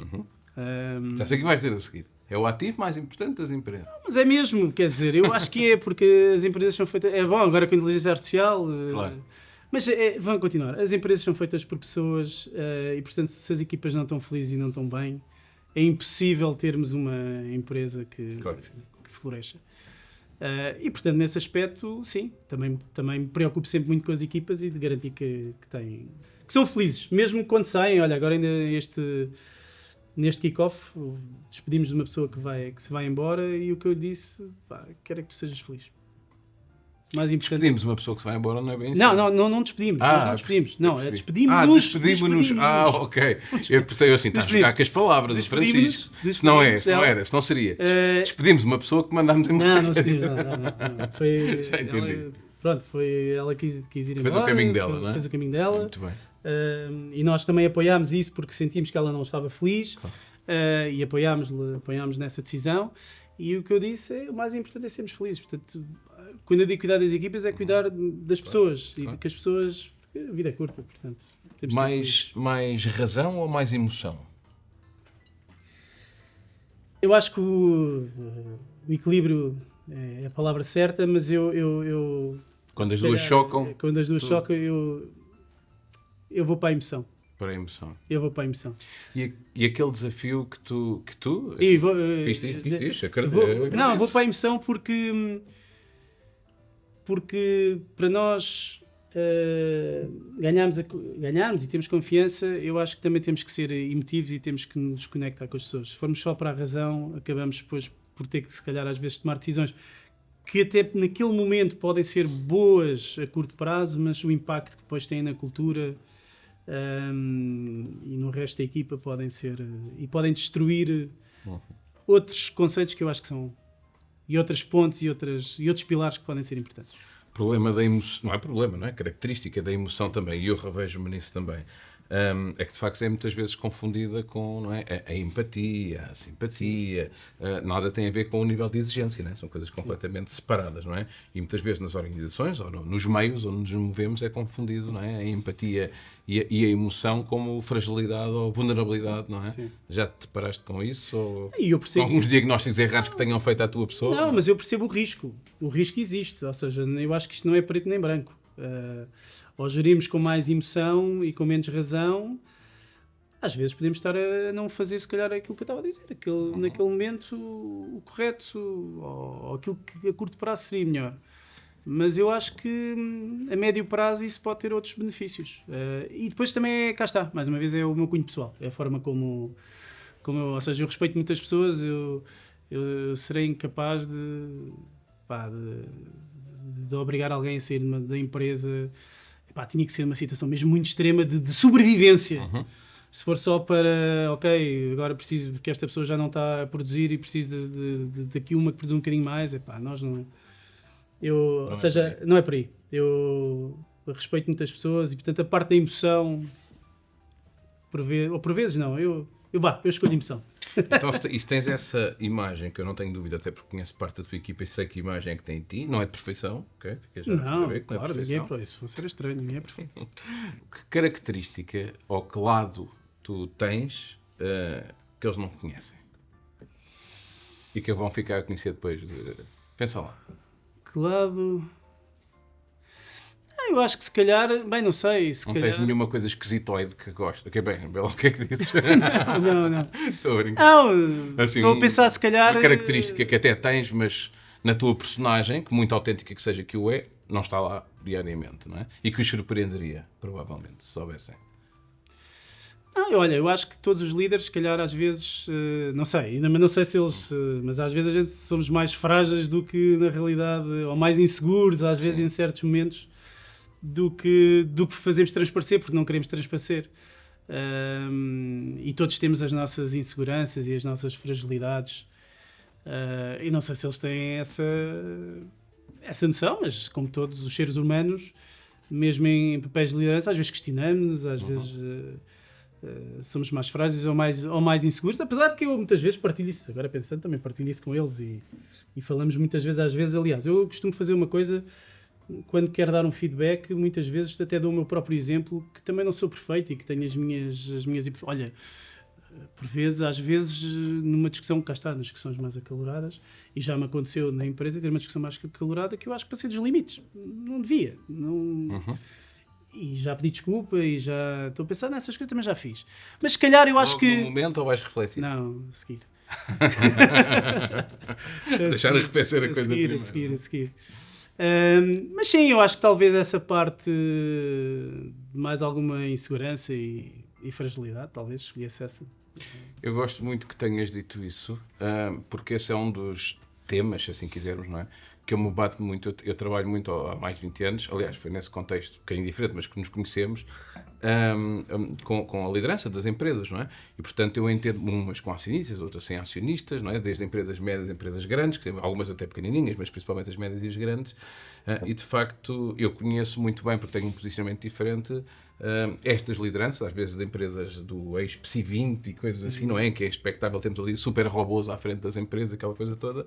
Já sei o que vais dizer a seguir. É o ativo mais importante das empresas. Mas é mesmo, quer dizer, eu acho que é porque as empresas são feitas... É bom, agora com a inteligência artificial... Claro. Mas vão continuar. As empresas são feitas por pessoas e, portanto, se as equipas não estão felizes e não estão bem, é impossível termos uma empresa que floresça. E, portanto, nesse aspecto, sim, também me preocupo sempre muito com as equipas e de garantir que são felizes, mesmo quando saem. Olha, agora ainda neste kick-off despedimos de uma pessoa que se vai embora e o que eu lhe disse, quero é que tu sejas feliz. Mais importante. Despedimos uma pessoa que se vai embora, não é bem assim? Não despedimos. Nós não despedimos. Não, despedimos-nos. Ok. Eu assim, estás a jogar com as palavras, o Francisco. Se não seria. Despedimos uma pessoa que mandámos embora. Não despedimos. Foi, já entendi. Foi ela que quis ir embora. Fez o caminho dela, não é? Fez o caminho dela. Muito bem. E nós também apoiámos isso porque sentimos que ela não estava feliz. Claro. E apoiámos nessa decisão. E o que eu disse o mais importante é sermos felizes. Portanto, quando eu digo cuidar das equipas, é cuidar das pessoas. Claro. E que as pessoas... A vida é curta, portanto... Mais razão ou mais emoção? Eu acho que o equilíbrio é a palavra certa, mas eu quando as duas chocam... Quando as duas chocam, eu vou para a emoção. Para a emoção. Eu vou para a emoção. E aquele desafio que tu vou para a emoção porque para nós ganharmos e termos confiança, eu acho que também temos que ser emotivos e temos que nos conectar com as pessoas. Se formos só para a razão, acabamos depois por ter que, se calhar, às vezes tomar decisões que até naquele momento podem ser boas a curto prazo, mas o impacto que depois têm na cultura e no resto da equipa podem destruir outros conceitos que eu acho que são, e outras pontes e outros pilares que podem ser importantes. Problema da emoção, não é? Característica da emoção também, e eu revejo-me nisso também, é que de facto é muitas vezes confundida com, não é, a empatia, a simpatia, nada tem a ver com o nível de exigência, não é? São coisas completamente separadas, não é? E muitas vezes nas organizações ou nos meios onde nos movemos é confundido, não é? A empatia e a emoção como fragilidade ou vulnerabilidade, não é? Sim. Já te deparaste com isso? Ou eu percebo... alguns diagnósticos errados que tenham feito à tua pessoa? Não, mas eu percebo o risco. O risco existe, ou seja, eu acho que isto não é preto nem branco. Ou gerimos com mais emoção e com menos razão, às vezes podemos estar a não fazer, se calhar, aquilo que eu estava a dizer, naquele momento o correto, ou aquilo que a curto prazo seria melhor. Mas eu acho que a médio prazo isso pode ter outros benefícios. E depois também, cá está, mais uma vez, é o meu cunho pessoal, é a forma como ou seja, eu respeito muitas pessoas, eu serei incapaz de obrigar alguém a sair da empresa. Tinha que ser uma situação mesmo muito extrema de sobrevivência. Se for só para, agora preciso, porque esta pessoa já não está a produzir e preciso daqui uma que produz um bocadinho mais, nós não... Não é por aí. Eu respeito muitas pessoas e, portanto, a parte da emoção, por vezes não, eu escolho a emoção. Então, se tens essa imagem, que eu não tenho dúvida, até porque conheço parte da tua equipa e sei que imagem é que tem em ti, não é de perfeição, ok? Não, claro, ninguém é perfeito. Isso vai ser estranho, ninguém é perfeito. Que característica ou que lado tu tens que eles não conhecem? E que vão ficar a conhecer depois de... Pensa lá. Que lado... Eu acho que se calhar, não sei. Não tens nenhuma coisa esquisitoide que gosta. Ok, bem, Bela, o que é que dizes? Não. Estou a brincar. Não, assim, estou a pensar se calhar... Uma característica que até tens, mas na tua personagem, que muito autêntica que seja que o é, não está lá diariamente, não é? E que os surpreenderia, provavelmente, se soubessem. Olha, eu acho que todos os líderes, se calhar às vezes, não sei se eles, mas às vezes a gente somos mais frágeis do que na realidade, ou mais inseguros, às vezes em certos momentos, do que fazemos transparecer, porque não queremos transparecer. E todos temos as nossas inseguranças e as nossas fragilidades. E não sei se eles têm essa noção, mas como todos os seres humanos, mesmo em papéis de liderança, às vezes questionamos-nos, às vezes somos mais frágeis ou mais inseguros, apesar de que eu muitas vezes partilho isso, agora pensando também partilho isso com eles e falamos muitas vezes, aliás, eu costumo fazer uma coisa... Quando quero dar um feedback, muitas vezes até dou o meu próprio exemplo, que também não sou perfeito e que tenho as minhas... Olha, por vezes, às vezes, numa discussão, cá está, nas discussões mais acaloradas, e já me aconteceu na empresa ter uma discussão mais acalorada, que eu acho que passei dos limites. Não devia. E já pedi desculpa e já estou a pensar nessas coisas, também já fiz. Mas se calhar eu acho Logo que... no momento ou vais refletir? Não, a seguir. Deixar arrefecer a coisa seguir, primeiro. a seguir. Mas sim, eu acho que talvez essa parte de mais alguma insegurança e fragilidade, talvez escolhesse essa. Eu gosto muito que tenhas dito isso, porque esse é um dos temas, se assim quisermos, não é? Que eu me bato muito, eu trabalho muito há mais de 20 anos, aliás, foi nesse contexto um bocadinho diferente, mas que nos conhecemos, com a liderança das empresas, não é? E, portanto, eu entendo umas com acionistas, outras sem acionistas, não é? Desde empresas médias, empresas grandes, que algumas até pequenininhas, mas principalmente as médias e as grandes, e, de facto, eu conheço muito bem, porque tenho um posicionamento diferente, estas lideranças, às vezes de empresas do ex-PSI 20 e coisas assim, não é? Que é expectável, temos ali super robôs à frente das empresas, aquela coisa toda,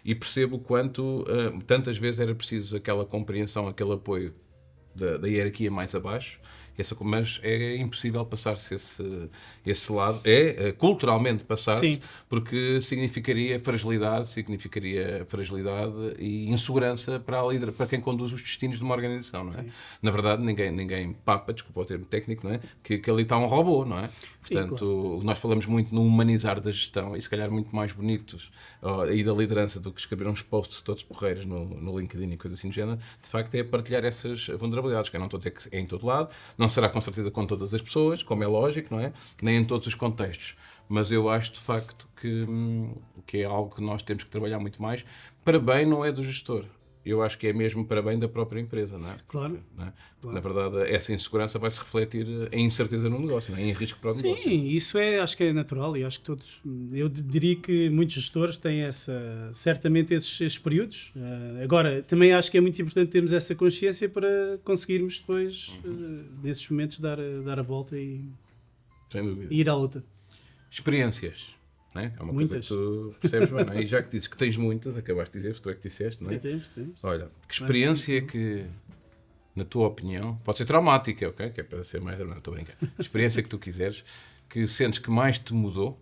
e percebo quanto tantas vezes era preciso aquela compreensão, aquele apoio da hierarquia mais abaixo, mas é impossível passar-se esse lado, culturalmente passar-se, Sim. porque significaria fragilidade e insegurança para quem conduz os destinos de uma organização, não é? Sim. Na verdade, ninguém papa, desculpa o termo técnico, não é? Que ali está um robô, não é? Sim, Portanto, claro. nós falamos muito no humanizar da gestão e se calhar muito mais bonitos e da liderança do que escrever uns posts todos porreiros no LinkedIn e coisas assim do género, de facto é partilhar essas vulnerabilidades, que eu não estou a dizer que é em todo lado, não será com certeza com todas as pessoas, como é lógico, não é? Nem em todos os contextos, mas eu acho de facto que é algo que nós temos que trabalhar muito mais, para bem não é do gestor. Eu acho que é mesmo para bem da própria empresa, não é? Claro. Não é? Claro. Na verdade, essa insegurança vai-se refletir em incerteza no negócio, não é? Em risco para o negócio. Sim, isso acho que é natural e acho que todos, eu diria que muitos gestores têm certamente esses períodos. Agora, também acho que é muito importante termos essa consciência para conseguirmos depois, nesses momentos, dar a volta e Sem dúvida. ir à luta. Experiências, não é? É uma Muitas. coisa que tu percebes bem, não é? E já que dizes que tens muitas, acabaste de dizer, tu é que disseste, não é? Temos. Olha, que experiência é que, na tua opinião, pode ser traumática, ok? Que é para ser mais... Não, estou a brincar. Experiência que tu quiseres, que sentes que mais te mudou,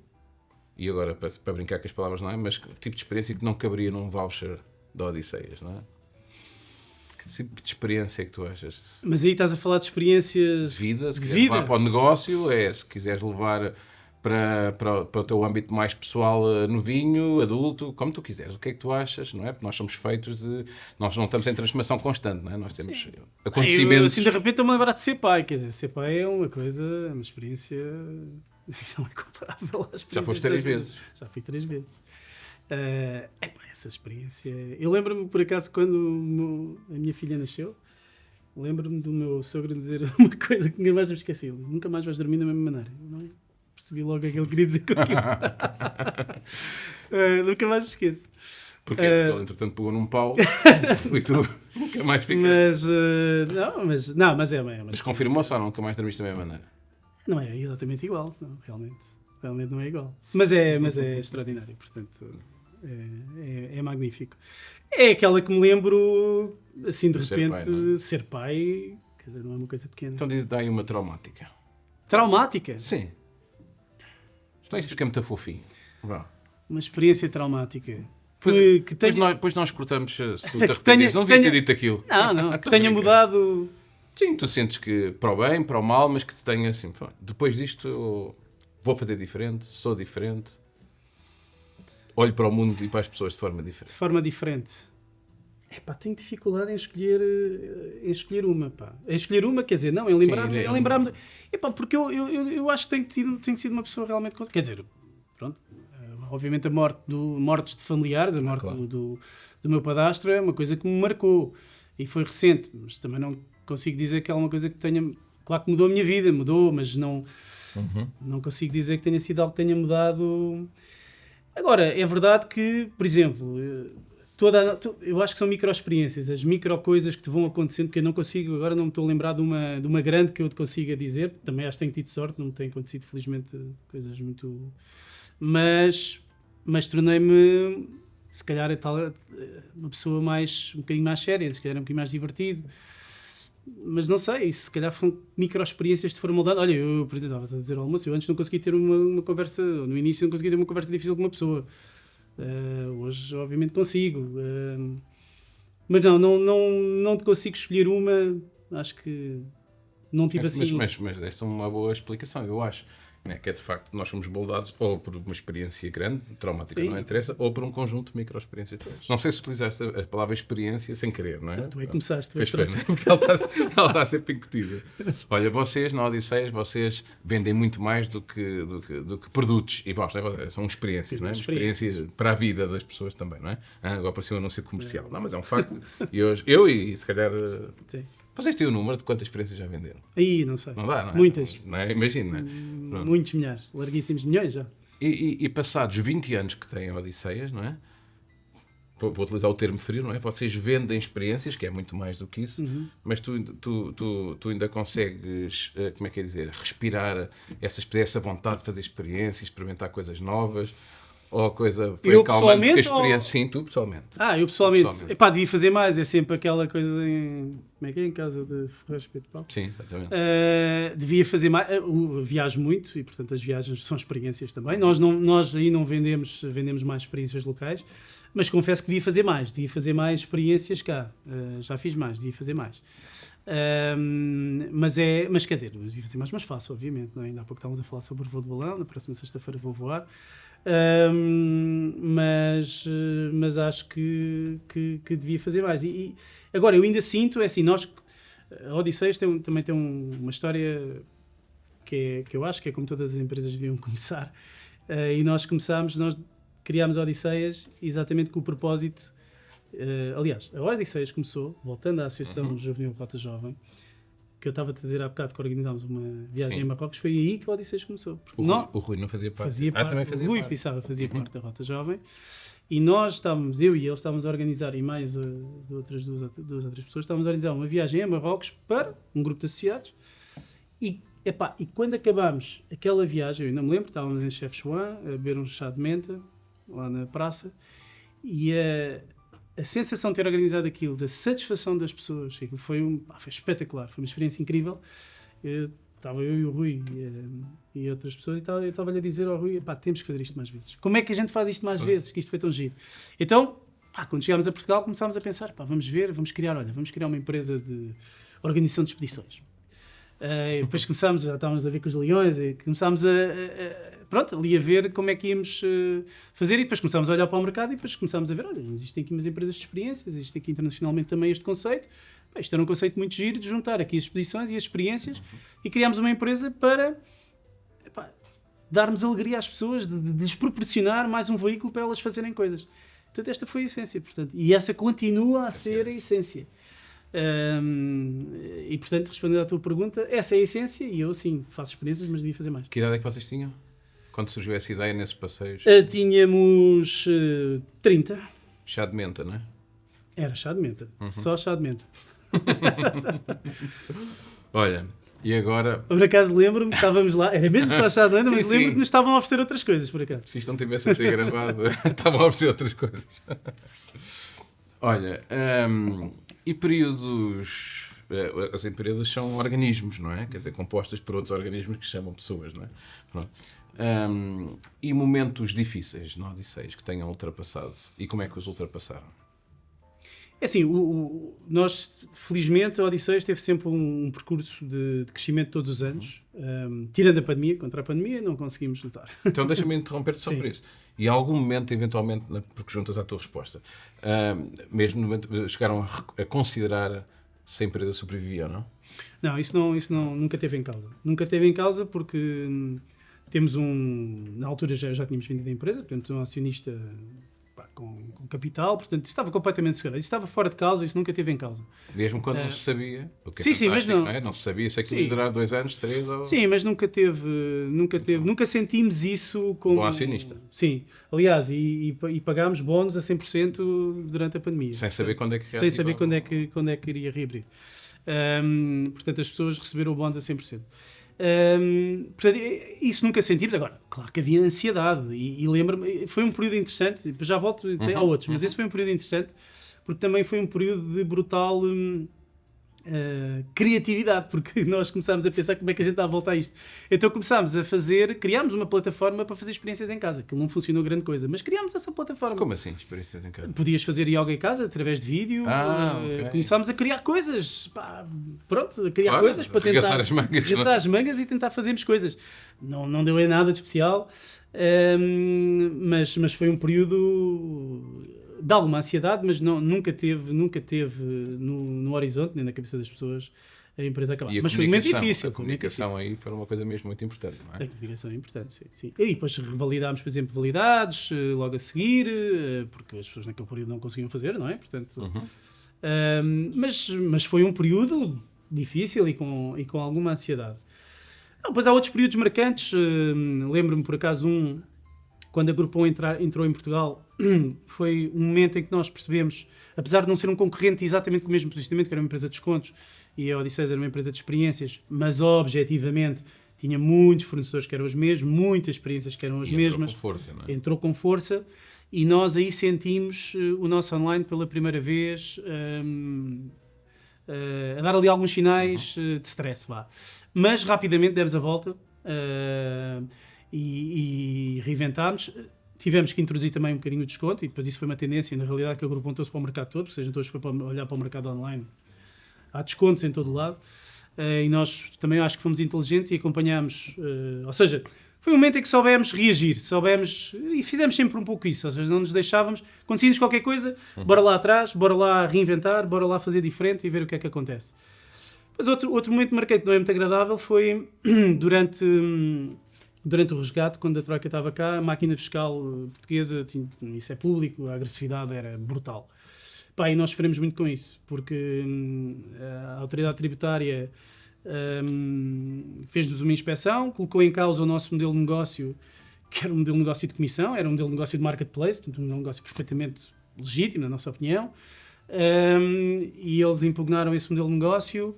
e agora para brincar com as palavras, não é? Mas que tipo de experiência que não caberia num voucher de Odisseias, não é? Que tipo de experiência é que tu achas? Mas aí estás a falar de experiências Vida, se de quiseres vida. levar para o negócio, se quiseres levar para o teu âmbito mais pessoal, novinho, adulto, como tu quiseres. O que é que tu achas, não é? Porque nós somos feitos de... Nós não estamos em transformação constante, não é? Nós temos acontecimentos... Eu, assim, de repente, estou-me a lembrar de ser pai. Quer dizer, ser pai é uma coisa, uma experiência... Não é comparável às experiências. Já foste 3 vezes. Já fui 3 vezes. Essa experiência... Eu lembro-me, por acaso, quando a minha filha nasceu, lembro-me do meu sogro dizer uma coisa que nunca mais me esqueci. Ele disse, nunca mais vais dormir da mesma maneira. Eu não percebi logo o que é que ele queria dizer com aquilo. Nunca mais me esqueço. Porquê? Porque ele, entretanto, pegou num pau e tu nunca mais ficas... Mas é uma Mas confirmou-se ou não? Nunca mais dormiste da mesma maneira? Não é exatamente igual, não, realmente não é igual. Mas é extraordinário, portanto, é magnífico. É aquela que me lembro, assim, de repente, ser pai, quer dizer, não é uma coisa pequena. Então dá aí uma traumática. Traumática? Sim. Isto é isso que é muito fofinho. Vá. Uma experiência traumática. Depois nós cortamos se tu te arrependes. Não devia ter dito aquilo. Não, que tenha mudado... Sim, tu sentes que para o bem, para o mal, mas que te tenha assim, depois disto eu vou fazer diferente, sou diferente, olho para o mundo e para as pessoas de forma diferente. De forma diferente. Tenho dificuldade em escolher uma, pá. Em escolher uma, quer dizer, não, em lembrar-me... Porque eu acho que tenho sido uma pessoa realmente... Quer dizer, pronto, obviamente a mortes de familiares, a morte do meu padastro é uma coisa que me marcou. E foi recente, mas também não consigo dizer que é uma coisa que tenha... Claro que mudou a minha vida, mas não consigo dizer que tenha sido algo que tenha mudado. Agora, é verdade que, por exemplo, eu acho que são micro-experiências, as micro-coisas que te vão acontecendo, porque eu não consigo, agora não me estou a lembrar de uma grande que eu te consiga dizer, também acho que tenho tido sorte, não me têm acontecido, felizmente, coisas muito... Mas tornei-me, se calhar, uma pessoa um bocadinho mais séria, se calhar um bocadinho mais divertido. Mas não sei, se calhar foram micro-experiências de forma moldada. Olha, eu, por exemplo, estava a dizer ao almoço, eu antes não conseguia ter uma conversa, no início não conseguia ter uma conversa difícil com uma pessoa. Hoje, obviamente, consigo. Mas não te consigo escolher uma, acho que não tive assim... Mas esta é uma boa explicação, eu acho. Né? Que é de facto, nós somos moldados ou por uma experiência grande, traumática, não interessa, ou por um conjunto de micro-experiências. Não sei se utilizaste a palavra experiência sem querer, não é? Tu é que começaste. Porque ela está sempre incutida. Olha, vocês na Odisseias, vocês vendem muito mais do que produtos. E vós, né? São experiências, não é? Experiências para a vida das pessoas também, não é? Agora parecia um anúncio comercial. Não, mas é um facto. E hoje, eu e se calhar... Sim. Vocês têm o número de quantas experiências já venderam? Aí, não sei. Não dá, não é? Muitas. Não é? Imagina, não é? Muitos milhares. Larguíssimos milhões já. E passados 20 anos que têm Odisseias, não é? Vou utilizar o termo frio, não é? Vocês vendem experiências, que é muito mais do que isso, mas tu ainda consegues, como é que é dizer, respirar essa vontade de fazer experiências, experimentar coisas novas, ou a coisa foi Eu calmante porque a pessoalmente, experiência... Sim, tu pessoalmente. Eu pessoalmente. Epá, devia fazer mais. É sempre aquela coisa em... Como é que é? Em casa de Ferreiros Pedro Paulo. Sim, exatamente. Devia fazer mais. Viajo muito e, portanto, as viagens são experiências também. Nós aí não vendemos mais experiências locais, mas confesso que devia fazer mais. Devia fazer mais experiências cá. Já fiz mais, devia fazer mais. Mas quer dizer, devia fazer mais fácil, obviamente. Não é? Ainda há pouco estávamos a falar sobre o voo de balão. Na próxima sexta-feira vou voar. Mas acho que devia fazer mais. E agora, eu ainda sinto, é assim, a Odisseias também tem uma história que eu acho que é como todas as empresas deviam começar. E nós criámos a Odisseias exatamente com o propósito. Aliás, a Odisseias começou, voltando à Associação Juvenil Rota Jovem, que eu estava a dizer há bocado que organizámos uma viagem a Marrocos, foi aí que a Odisseias começou. O Rui não fazia parte. Também fazia o Rui Pissarra fazia parte da Rota Jovem. E eu e ele estávamos a organizar, e mais duas outras pessoas, estávamos a organizar uma viagem a Marrocos para um grupo de associados. E quando acabámos aquela viagem, eu ainda me lembro, estávamos em Chefchaouen a beber um chá de menta, lá na praça, e a sensação de ter organizado aquilo, da satisfação das pessoas, aquilo foi espetacular, foi uma experiência incrível. Estava eu e o Rui e outras pessoas e eu estava-lhe a dizer ao Rui, temos que fazer isto mais vezes. Como é que a gente faz isto mais vezes? Que isto foi tão giro. Então, quando chegámos a Portugal, começámos a pensar, vamos criar uma empresa de organização de expedições. Depois já estávamos a ver com os leões e começámos ali a ver como é que íamos fazer, e depois começámos a olhar para o mercado e depois começámos a ver, existem aqui umas empresas de experiências, existe aqui internacionalmente também este conceito. Isto era um conceito muito giro de juntar aqui as expedições e as experiências e criámos uma empresa para darmos alegria às pessoas, de lhes proporcionar mais um veículo para elas fazerem coisas. Portanto, esta foi a essência, e essa continua a ser a essência. E portanto, respondendo à tua pergunta, essa é a essência, e eu sim faço experiências, mas devia fazer mais. Que idade é que vocês tinham quando surgiu essa ideia nesses passeios? Tínhamos 30. Chá de menta, não é? Era chá de menta, só chá de menta. Olha, e agora... Por acaso lembro-me que estávamos lá, era mesmo só chá de menta, mas lembro-me que nos estavam a oferecer outras coisas, por acaso. Se isto não tivesse a ser gravado, estavam a oferecer outras coisas. Olha, e períodos... As empresas são organismos, não é? Quer dizer, compostas por outros organismos que se chamam pessoas, não é? Pronto. E momentos difíceis na Odisseias que tenham ultrapassado? E como é que os ultrapassaram? É assim, nós, felizmente, a Odisseias teve sempre um percurso de crescimento todos os anos. Tirando a pandemia, contra a pandemia, não conseguimos lutar. Então deixa-me interromper-te só por isso. E há algum momento, eventualmente, porque juntas à tua resposta, mesmo no momento, chegaram a considerar se a empresa sobrevivia ou não? Não, isso nunca teve em causa. Nunca teve em causa porque temos na altura já tínhamos vendido a empresa, portanto, um acionista com capital, portanto, isso estava completamente seguro. Isso estava fora de causa, isso nunca teve em causa. Mesmo quando não se sabia, o que é sim, mas não é? Não se sabia se aquilo ia durar 2 anos, 3 ou... Sim, mas nunca sentimos isso como... Bom acionista. Sim, aliás, e pagámos bónus a 100% durante a pandemia. Sem saber quando é que Sem saber quando é que iria reabrir. Portanto, as pessoas receberam o bónus a 100%. Portanto, isso nunca sentimos. Agora, claro que havia ansiedade e lembro-me, foi um período interessante, já volto a outros, mas esse foi um período interessante porque também foi um período de brutal criatividade, porque nós começámos a pensar como é que a gente dá a volta a isto. Então criámos uma plataforma para fazer experiências em casa, que não funcionou grande coisa, mas criámos essa plataforma. Como assim, experiências em casa? Podias fazer yoga em casa através de vídeo. Ok. Começámos a criar coisas. A criar coisas para tentar arregaçar as mangas e tentar fazermos coisas. Não deu em nada de especial, mas foi um período de alguma ansiedade, mas nunca teve no horizonte, nem na cabeça das pessoas, a empresa acabar. Mas foi muito difícil. A comunicação aí foi uma coisa mesmo muito importante, não é? A comunicação é importante, sim. E depois revalidámos, por exemplo, validades logo a seguir, porque as pessoas naquele período não conseguiam fazer, não é? Portanto, mas foi um período difícil e com alguma ansiedade. Depois há outros períodos marcantes. Lembro-me, por acaso, quando a Groupon entrou em Portugal, foi um momento em que nós percebemos, apesar de não ser um concorrente exatamente com o mesmo posicionamento, que era uma empresa de descontos, e a Odisseias era uma empresa de experiências, mas objetivamente tinha muitos fornecedores que eram os mesmos, muitas experiências que eram as mesmas. Entrou com força, não é? Entrou com força, e nós aí sentimos o nosso online pela primeira vez a dar ali alguns sinais de stress, vá. Mas rapidamente demos a volta e reinventámos. Tivemos que introduzir também um bocadinho de desconto, e depois isso foi uma tendência, na realidade, que a Groupon trouxe para o mercado todo, ou seja, todos foi para olhar para o mercado online. Há descontos em todo o lado, e nós também acho que fomos inteligentes e acompanhámos, ou seja, foi um momento em que soubemos reagir, e fizemos sempre um pouco isso, ou seja, não nos deixávamos, acontecia-nos qualquer coisa, bora lá atrás, bora lá reinventar, bora lá fazer diferente e ver o que é que acontece. Mas outro momento marcante, não é muito agradável, foi durante o resgate, quando a Troika estava cá, a máquina fiscal portuguesa, isso é público, a agressividade era brutal. E nós sofremos muito com isso, porque a autoridade tributária fez-nos uma inspeção, colocou em causa o nosso modelo de negócio, que era um modelo de negócio de comissão, era um modelo de negócio de marketplace, portanto um negócio perfeitamente legítimo, na nossa opinião, e eles impugnaram esse modelo de negócio.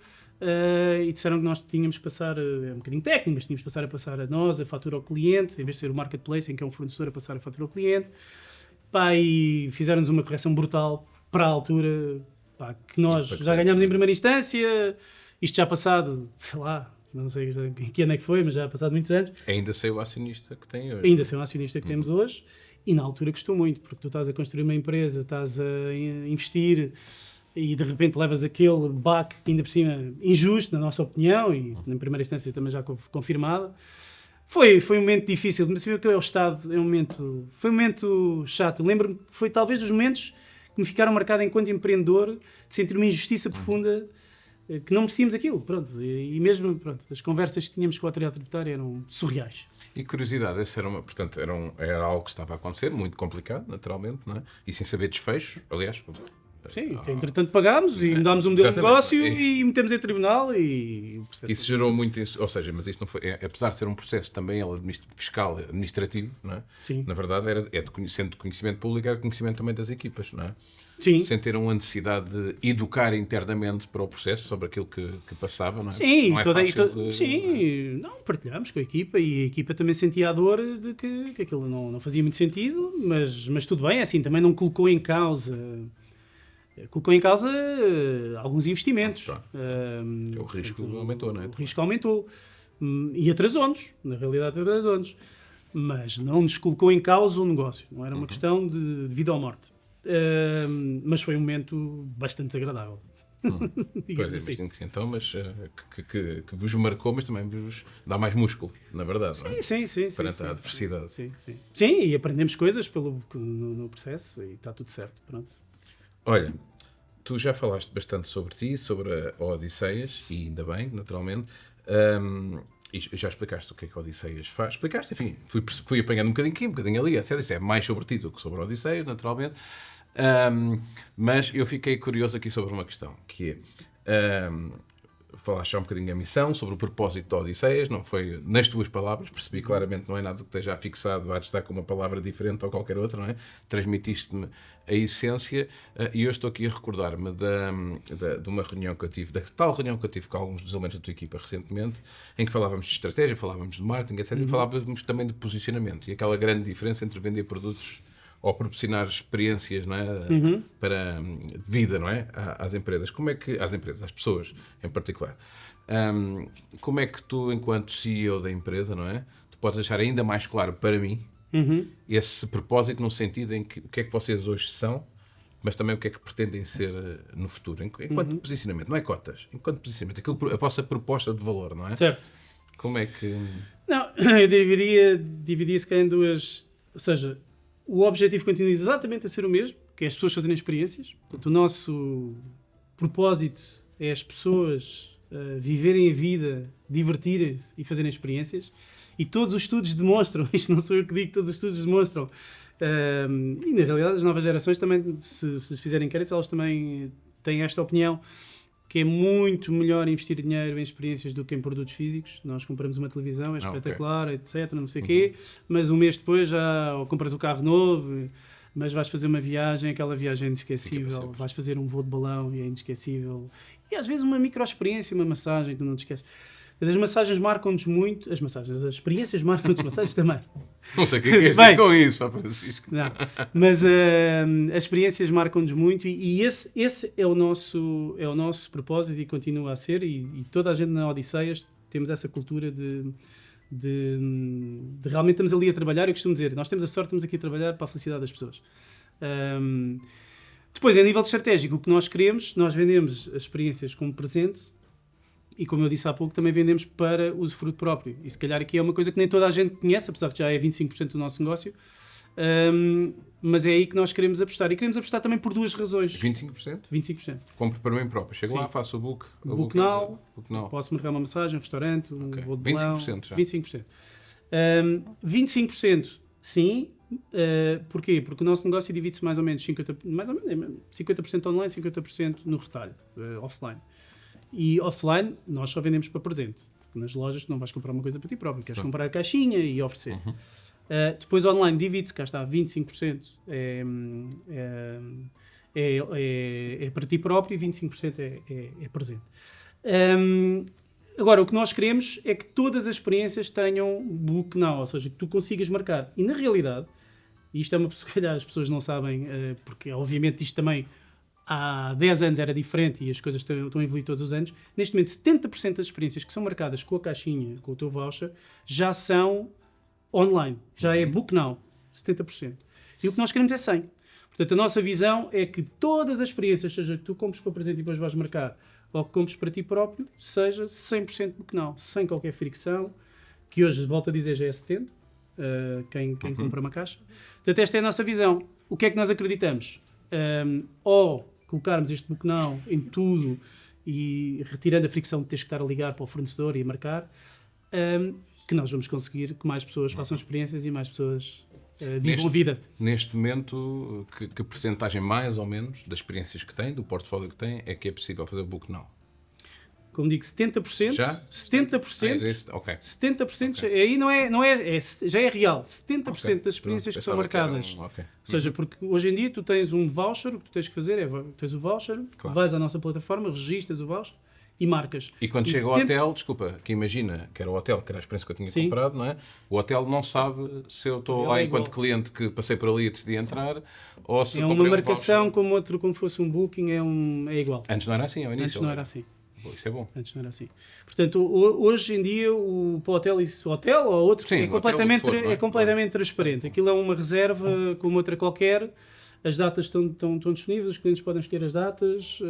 E disseram que nós tínhamos que passar, é um bocadinho técnico, mas tínhamos que passar a nós a fatura ao cliente, em vez de ser o marketplace em que é um fornecedor a passar a fatura ao cliente. E fizeram-nos uma correção brutal para a altura, que nós já ganhámos em primeira instância, isto já passado, sei lá, não sei que ano é que foi, mas já há passado muitos anos. Ainda sei o acionista que tem hoje. Ainda sei o acionista que temos hoje, e na altura custou muito, porque tu estás a construir uma empresa, estás a investir, e de repente levas aquele baque que ainda por cima injusto, na nossa opinião, e na primeira instância também já confirmada. Foi um momento difícil, mas o que é o Estado, foi um momento chato. Lembro-me que foi talvez dos momentos que me ficaram marcados enquanto empreendedor, de sentir uma injustiça profunda, que não merecíamos aquilo, pronto. E mesmo, as conversas que tínhamos com a autoridade tributária eram surreais. E curiosidade, esse era algo que estava a acontecer, muito complicado, naturalmente, não é? E sem saber desfecho, aliás. Sim, entretanto pagámos e mudámos um modelo de negócio e metemos em tribunal e... Isso gerou muito... Ou seja, mas isto não foi... apesar de ser um processo também fiscal, administrativo, não é? Sim. Na verdade, sendo de conhecimento público, era conhecimento também das equipas, não é? Sim. Sentiram a necessidade de educar internamente para o processo sobre aquilo que passava, não é? Sim, não é fácil partilhámos com a equipa e a equipa também sentia a dor de que aquilo não fazia muito sentido, mas tudo bem, assim, também não colocou em causa... alguns investimentos. O risco aumentou, não é? O risco aumentou. E atrasou-nos, na realidade atrasou-nos. Mas não nos colocou em causa o negócio. Não era uma questão de vida ou morte. Mas foi um momento bastante desagradável. Pois, assim. imagino que sim. Então, mas que vos marcou, mas também vos dá mais músculo, na verdade. Sim. Perante a adversidade. Sim, e aprendemos coisas no processo e está tudo certo. Pronto. Olha, tu já falaste bastante sobre ti, sobre a Odisseias, e ainda bem, naturalmente, e já explicaste o que é que a Odisseias faz. Explicaste, enfim, fui apanhando um bocadinho aqui, um bocadinho ali, etc. Isto é mais sobre ti do que sobre a Odisseias, naturalmente. Mas eu fiquei curioso aqui sobre uma questão, que é... falaste já um bocadinho da missão, sobre o propósito da Odisseias, não foi nas tuas palavras, percebi claramente, não é nada que esteja afixado a estar com uma palavra diferente ou qualquer outra, não é? Transmitiste-me a essência, e eu estou aqui a recordar-me de uma reunião que eu tive, da tal reunião que eu tive com alguns dos elementos da tua equipa recentemente, em que falávamos de estratégia, falávamos de marketing, etc. E falávamos também de posicionamento, e aquela grande diferença entre vender produtos ou proporcionar experiências, não é? De vida, não é? Às empresas. Às pessoas em particular. Como é que tu, enquanto CEO da empresa, não é? Tu podes deixar ainda mais claro para mim esse propósito, no sentido em que o que é que vocês hoje são, mas também o que é que pretendem ser no futuro, enquanto posicionamento, não é cotas, enquanto posicionamento, a vossa proposta de valor, não é? Certo. Como é que... Não, eu dividir-se cá em duas, ou seja, o objetivo continua exatamente a ser o mesmo, que é as pessoas fazerem experiências. Portanto, o nosso propósito é as pessoas viverem a vida, divertirem-se e fazerem experiências. E todos os estudos demonstram, isto não sou eu que digo, todos os estudos demonstram, e na realidade as novas gerações também, se fizerem inquéritos, elas também têm esta opinião, que é muito melhor investir dinheiro em experiências do que em produtos físicos. Nós compramos uma televisão, é espetacular, etc, não sei o quê, mas um mês depois já ou compras o carro novo, mas vais fazer uma viagem, aquela viagem é inesquecível, vais fazer um voo de balão e é inesquecível. E às vezes uma micro-experiência, uma massagem, tu não te esqueces. As massagens marcam-nos muito, as experiências marcam-nos, as massagens também. Não sei o que é dizer com isso, Francisco. Não, mas as experiências marcam-nos muito e esse é o nosso propósito e continua a ser, e toda a gente na Odisseias temos essa cultura de realmente estamos ali a trabalhar. Eu costumo dizer, nós temos a sorte, estamos aqui a trabalhar para a felicidade das pessoas. Depois, a nível de estratégico, o que nós queremos, nós vendemos as experiências como presente. E como eu disse há pouco, também vendemos para usufruto próprio. E se calhar aqui é uma coisa que nem toda a gente conhece, apesar que já é 25% do nosso negócio. Mas é aí que nós queremos apostar. E queremos apostar também por duas razões. 25%? 25%. Compro para mim próprio. Chego lá, faço o book now. Posso marcar uma massagem, um restaurante, um voo de balão. 25% já. 25%. 25% sim. Porquê? Porque o nosso negócio divide-se mais ou menos 50% online, 50% no retalho, offline. E offline, nós só vendemos para presente. Porque nas lojas tu não vais comprar uma coisa para ti próprio. Queres comprar a caixinha e oferecer. Depois online divide-se, cá está, 25% é para ti próprio e 25% é presente. Agora, o que nós queremos é que todas as experiências tenham book now, ou seja, que tu consigas marcar. E na realidade, e isto é uma coisa que se calhar as pessoas não sabem, porque obviamente isto também há 10 anos era diferente e as coisas estão a evoluir todos os anos. Neste momento, 70% das experiências que são marcadas com a caixinha, com o teu voucher, já são online. Já é book now. 70%. E o que nós queremos é 100%. Portanto, a nossa visão é que todas as experiências, seja que tu compres para presente e depois vais marcar, ou que compres para ti próprio, seja 100% book now. Sem qualquer fricção, que hoje, volto a dizer, já é 70%. Quem compra uma caixa. Portanto, esta é a nossa visão. O que é que nós acreditamos? Ou colocarmos este book now em tudo e retirando a fricção de teres que estar a ligar para o fornecedor e a marcar, que nós vamos conseguir que mais pessoas façam experiências e mais pessoas vivam a vida. Neste momento, que percentagem mais ou menos das experiências que tem, do portfólio que tem, é que é possível fazer o book now? Como digo, 70%. Já? 70%. Ok. 70%. Okay. Aí já é real. 70% das experiências que são marcadas. Ou seja, porque hoje em dia tu tens um voucher, o que tu tens que fazer é, tens o voucher, vais à nossa plataforma, registras o voucher e marcas. E quando chega ao hotel, desculpa, que imagina que era o hotel, que era a experiência que eu tinha comprado, não é? O hotel não sabe se eu estou lá enquanto cliente que passei por ali e decidi entrar, ou se é uma marcação como fosse um booking, é igual. Antes não era assim, ao início? Antes não era assim. Isso é bom. Antes não era assim. Portanto, hoje em dia, para o hotel ou outro, sim, é completamente transparente. Aquilo é uma reserva como outra qualquer. As datas estão disponíveis, os clientes podem escolher as datas.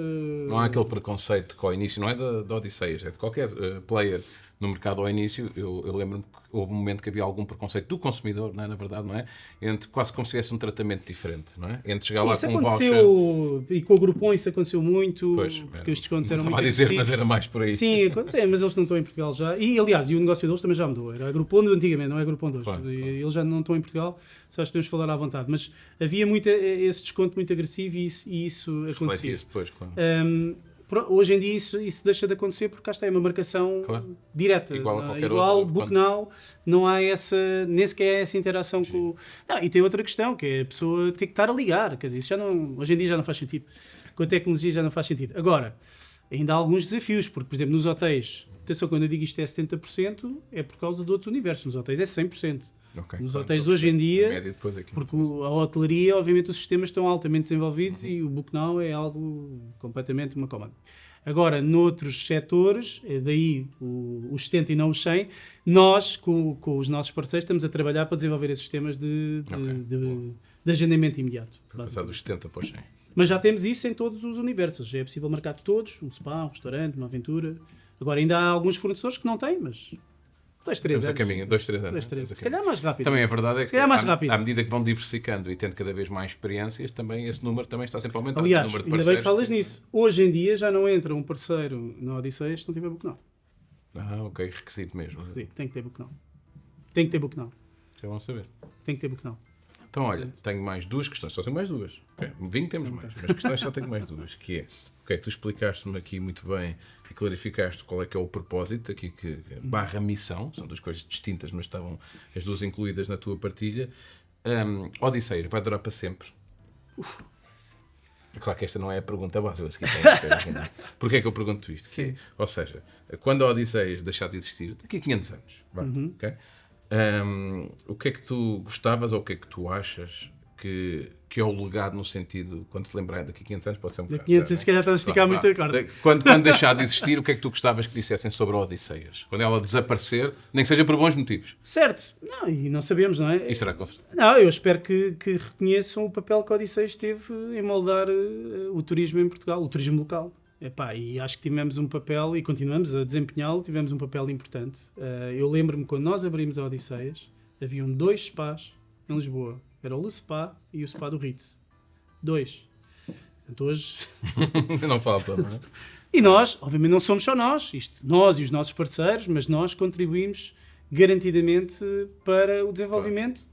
Não há aquele preconceito que ao início, não é da Odisseias, é de qualquer player no mercado ao início. Eu lembro-me que houve um momento que havia algum preconceito do consumidor, não é? Na verdade, não é? Entre quase como se tivesse um tratamento diferente, não é? Entre chegar lá com um voucher... E com o Groupon isso aconteceu muito, porque os descontos eram muito dizer, mas era mais por aí. Sim, mas eles não estão em Portugal já. E, aliás, o negócio deles também já mudou. Era a Groupon de antigamente, não é a Groupon de hoje. Claro. Eles já não estão em Portugal, só acho que podemos falar à vontade. Mas havia esse desconto muito agressivo e isso acontecia. Depois, claro. Hoje em dia isso deixa de acontecer porque cá está, é uma marcação direta. Igual a qualquer outra. Book now, não há nem sequer essa interação com... e tem outra questão, que é a pessoa ter que estar a ligar. Quer dizer, isso hoje em dia já não faz sentido. Com a tecnologia já não faz sentido. Agora, ainda há alguns desafios, porque, por exemplo, nos hotéis, atenção, quando eu digo isto é 70%, é por causa de outros universos. Nos hotéis é 100%. Ok. Nos Pronto, hotéis estou a hoje em perceber. dia, A média depois é 15%. porque a hotelaria, obviamente, os sistemas estão altamente desenvolvidos e o Book Now é algo completamente uma commodity. Agora, noutros setores, daí os 70 e não os 100, nós, com os nossos parceiros, estamos a trabalhar para desenvolver esses sistemas de agendamento imediato. Passar dos 70 para os 100. Mas já temos isso em todos os universos. Já é possível marcar todos, um spa, um restaurante, uma aventura. Agora, ainda há alguns fornecedores que não têm, mas 2, 3 Estamos a anos. caminho, 2, 3 anos. 2, 3. Estamos a Se calhar mais rápido. Também a verdade é Se calhar mais que, rápido. à medida que vão diversificando e tendo cada vez mais experiências, também esse número também está sempre a aumentar. Aliás, o número de ainda bem que parceiros. falas nisso. Hoje em dia já não entra um parceiro na Odisseias se não tiver Book Now. Ok, requisito mesmo. Sim, tem que ter Book Now. Tem que ter Book Now. Já vão saber. Tem que ter Book Now. Então, olha, tenho mais duas questões, só tenho mais duas. Vinho temos mais, mas questões só tenho mais duas, que é, ok, tu explicaste-me aqui muito bem e clarificaste qual é que é o propósito, aqui que barra missão, são duas coisas distintas, mas estavam as duas incluídas na tua partilha. Odisseias, vai durar para sempre? Claro que esta não é a pergunta básica. Porquê é que eu pergunto isto? Sim. Ou seja, quando a Odisseias deixar de existir, daqui a 500 anos, ok? O que é que tu gostavas ou o que é que tu achas que é o legado no sentido, quando se lembrar daqui a 500 anos, pode ser um bocado. Daqui a 500 anos, se calhar estás a esticar muito a corda. Quando deixar de existir, o que é que tu gostavas que dissessem sobre a Odisseias? Quando ela desaparecer, nem que seja por bons motivos. Certo. Não, e não sabemos, não é? Isso será com certeza. Não, eu espero que reconheçam o papel que a Odisseias teve em moldar o turismo em Portugal, o turismo local. Epá, e acho que tivemos um papel, e continuamos a desempenhá-lo, tivemos um papel importante. Eu lembro-me quando nós abrimos a Odisseias, haviam 2 spas em Lisboa. Era o Le Spa e o Spa do Ritz. 2. Portanto, hoje... Não falta, não é? E nós, obviamente não somos só nós, nós e os nossos parceiros, mas nós contribuímos garantidamente para o desenvolvimento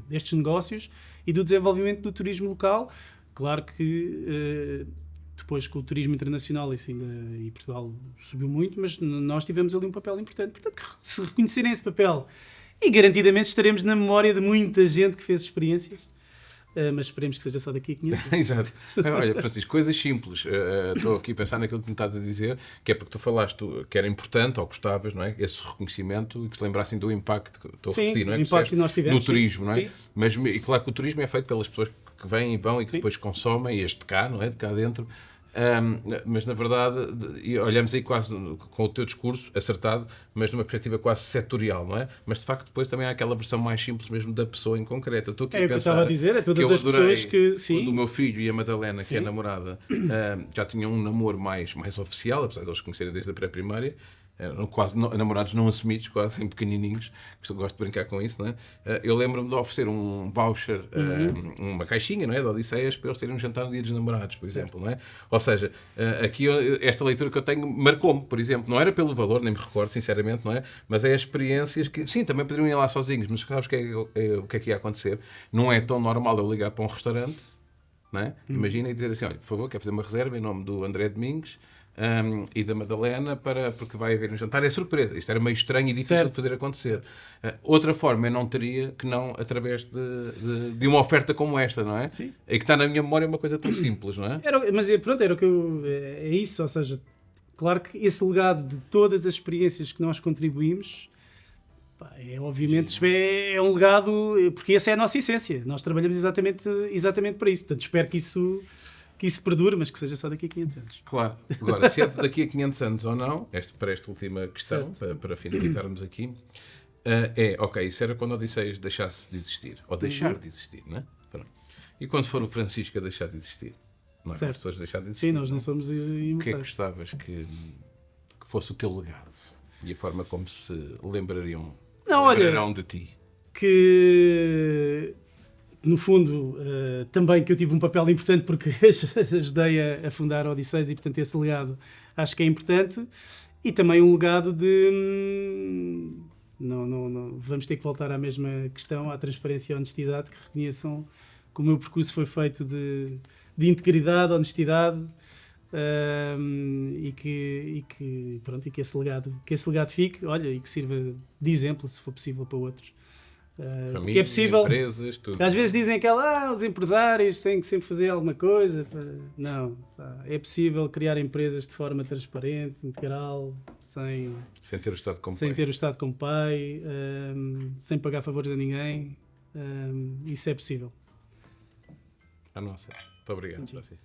destes negócios e do desenvolvimento do turismo local. Claro que depois com o turismo internacional e Portugal subiu muito, mas nós tivemos ali um papel importante. Portanto, se reconhecerem esse papel, e garantidamente estaremos na memória de muita gente que fez experiências, mas esperemos que seja só daqui a 500 anos. Exato. Olha, Francisco, coisas simples. Estou aqui a pensar naquilo que me estás a dizer, que é porque tu falaste que era importante, ou gostavas, não é? Esse reconhecimento e que te lembrassem do impacto que estou a repetir, não é? O impacto que nós tivemos. No turismo, não é? Sim. Mas, e claro que o turismo é feito pelas pessoas que vêm e vão e que depois consomem, este cá, não é? De cá dentro. Mas na verdade, e olhamos aí quase com o teu discurso acertado, mas numa perspectiva quase setorial, não é? Mas de facto depois também há aquela versão mais simples mesmo da pessoa em concreto. Eu estou aqui a É o que eu pensar estava a dizer, é todas as pessoas que... Sim. Quando o meu filho e a Madalena, que é a namorada, já tinham um namoro mais oficial, apesar de eles conhecerem desde a pré-primária, eram quase namorados não assumidos, quase em pequenininhos, que eu gosto de brincar com isso, não é? Eu lembro-me de oferecer um voucher, uma caixinha, não é, de Odisseias, para eles terem um jantar no dia dos namorados, por exemplo, não é? Ou seja, aqui esta leitura que eu tenho marcou-me, por exemplo, não era pelo valor, nem me recordo, sinceramente, não é? Mas é as experiências que, sim, também poderiam ir lá sozinhos, mas sabes o que é que ia acontecer? Não é tão normal eu ligar para um restaurante, não é? Imagina e dizer assim, olha, por favor, quer fazer uma reserva em nome do André Domingos, e da Madalena, porque vai haver um jantar. É surpresa. Isto era meio estranho e difícil de fazer acontecer. Outra forma eu não teria que não através de uma oferta como esta, não é? Sim. E que está na minha memória uma coisa tão simples, não é? Mas pronto, era o que eu... É isso, ou seja, claro que esse legado de todas as experiências que nós contribuímos, obviamente é um legado, porque essa é a nossa essência. Nós trabalhamos exatamente para isso. Portanto, espero que isso perdure, mas que seja só daqui a 500 anos. Claro. Agora, se é daqui a 500 anos ou não, para esta última questão, para finalizarmos aqui, ok, isso era quando a Odisseias deixasse de existir, ou deixar de existir, não é? Pronto. E quando for o Francisco a deixar de existir? Não é? As pessoas deixar de existir. Sim, nós não somos imortais. O que é que gostavas que fosse o teu legado? E a forma como se lembrarão de ti? Que... No fundo, também que eu tive um papel importante porque ajudei a fundar a Odisseias e, portanto, esse legado acho que é importante. E também um legado de... Não, vamos ter que voltar à mesma questão, à transparência e à honestidade, que reconheçam que o meu percurso foi feito de integridade, honestidade, e que esse legado fique, olha, e que sirva de exemplo, se for possível, para outros. Porque Família, é possível. empresas, tudo. Às vezes dizem que os empresários têm que sempre fazer alguma coisa. Não, é possível criar empresas de forma transparente, integral, sem Sem ter o Estado como sem pai. ter o Estado como pai, sem pagar favores a ninguém. Isso é possível. A nossa. Muito obrigado, Sim. Francisco.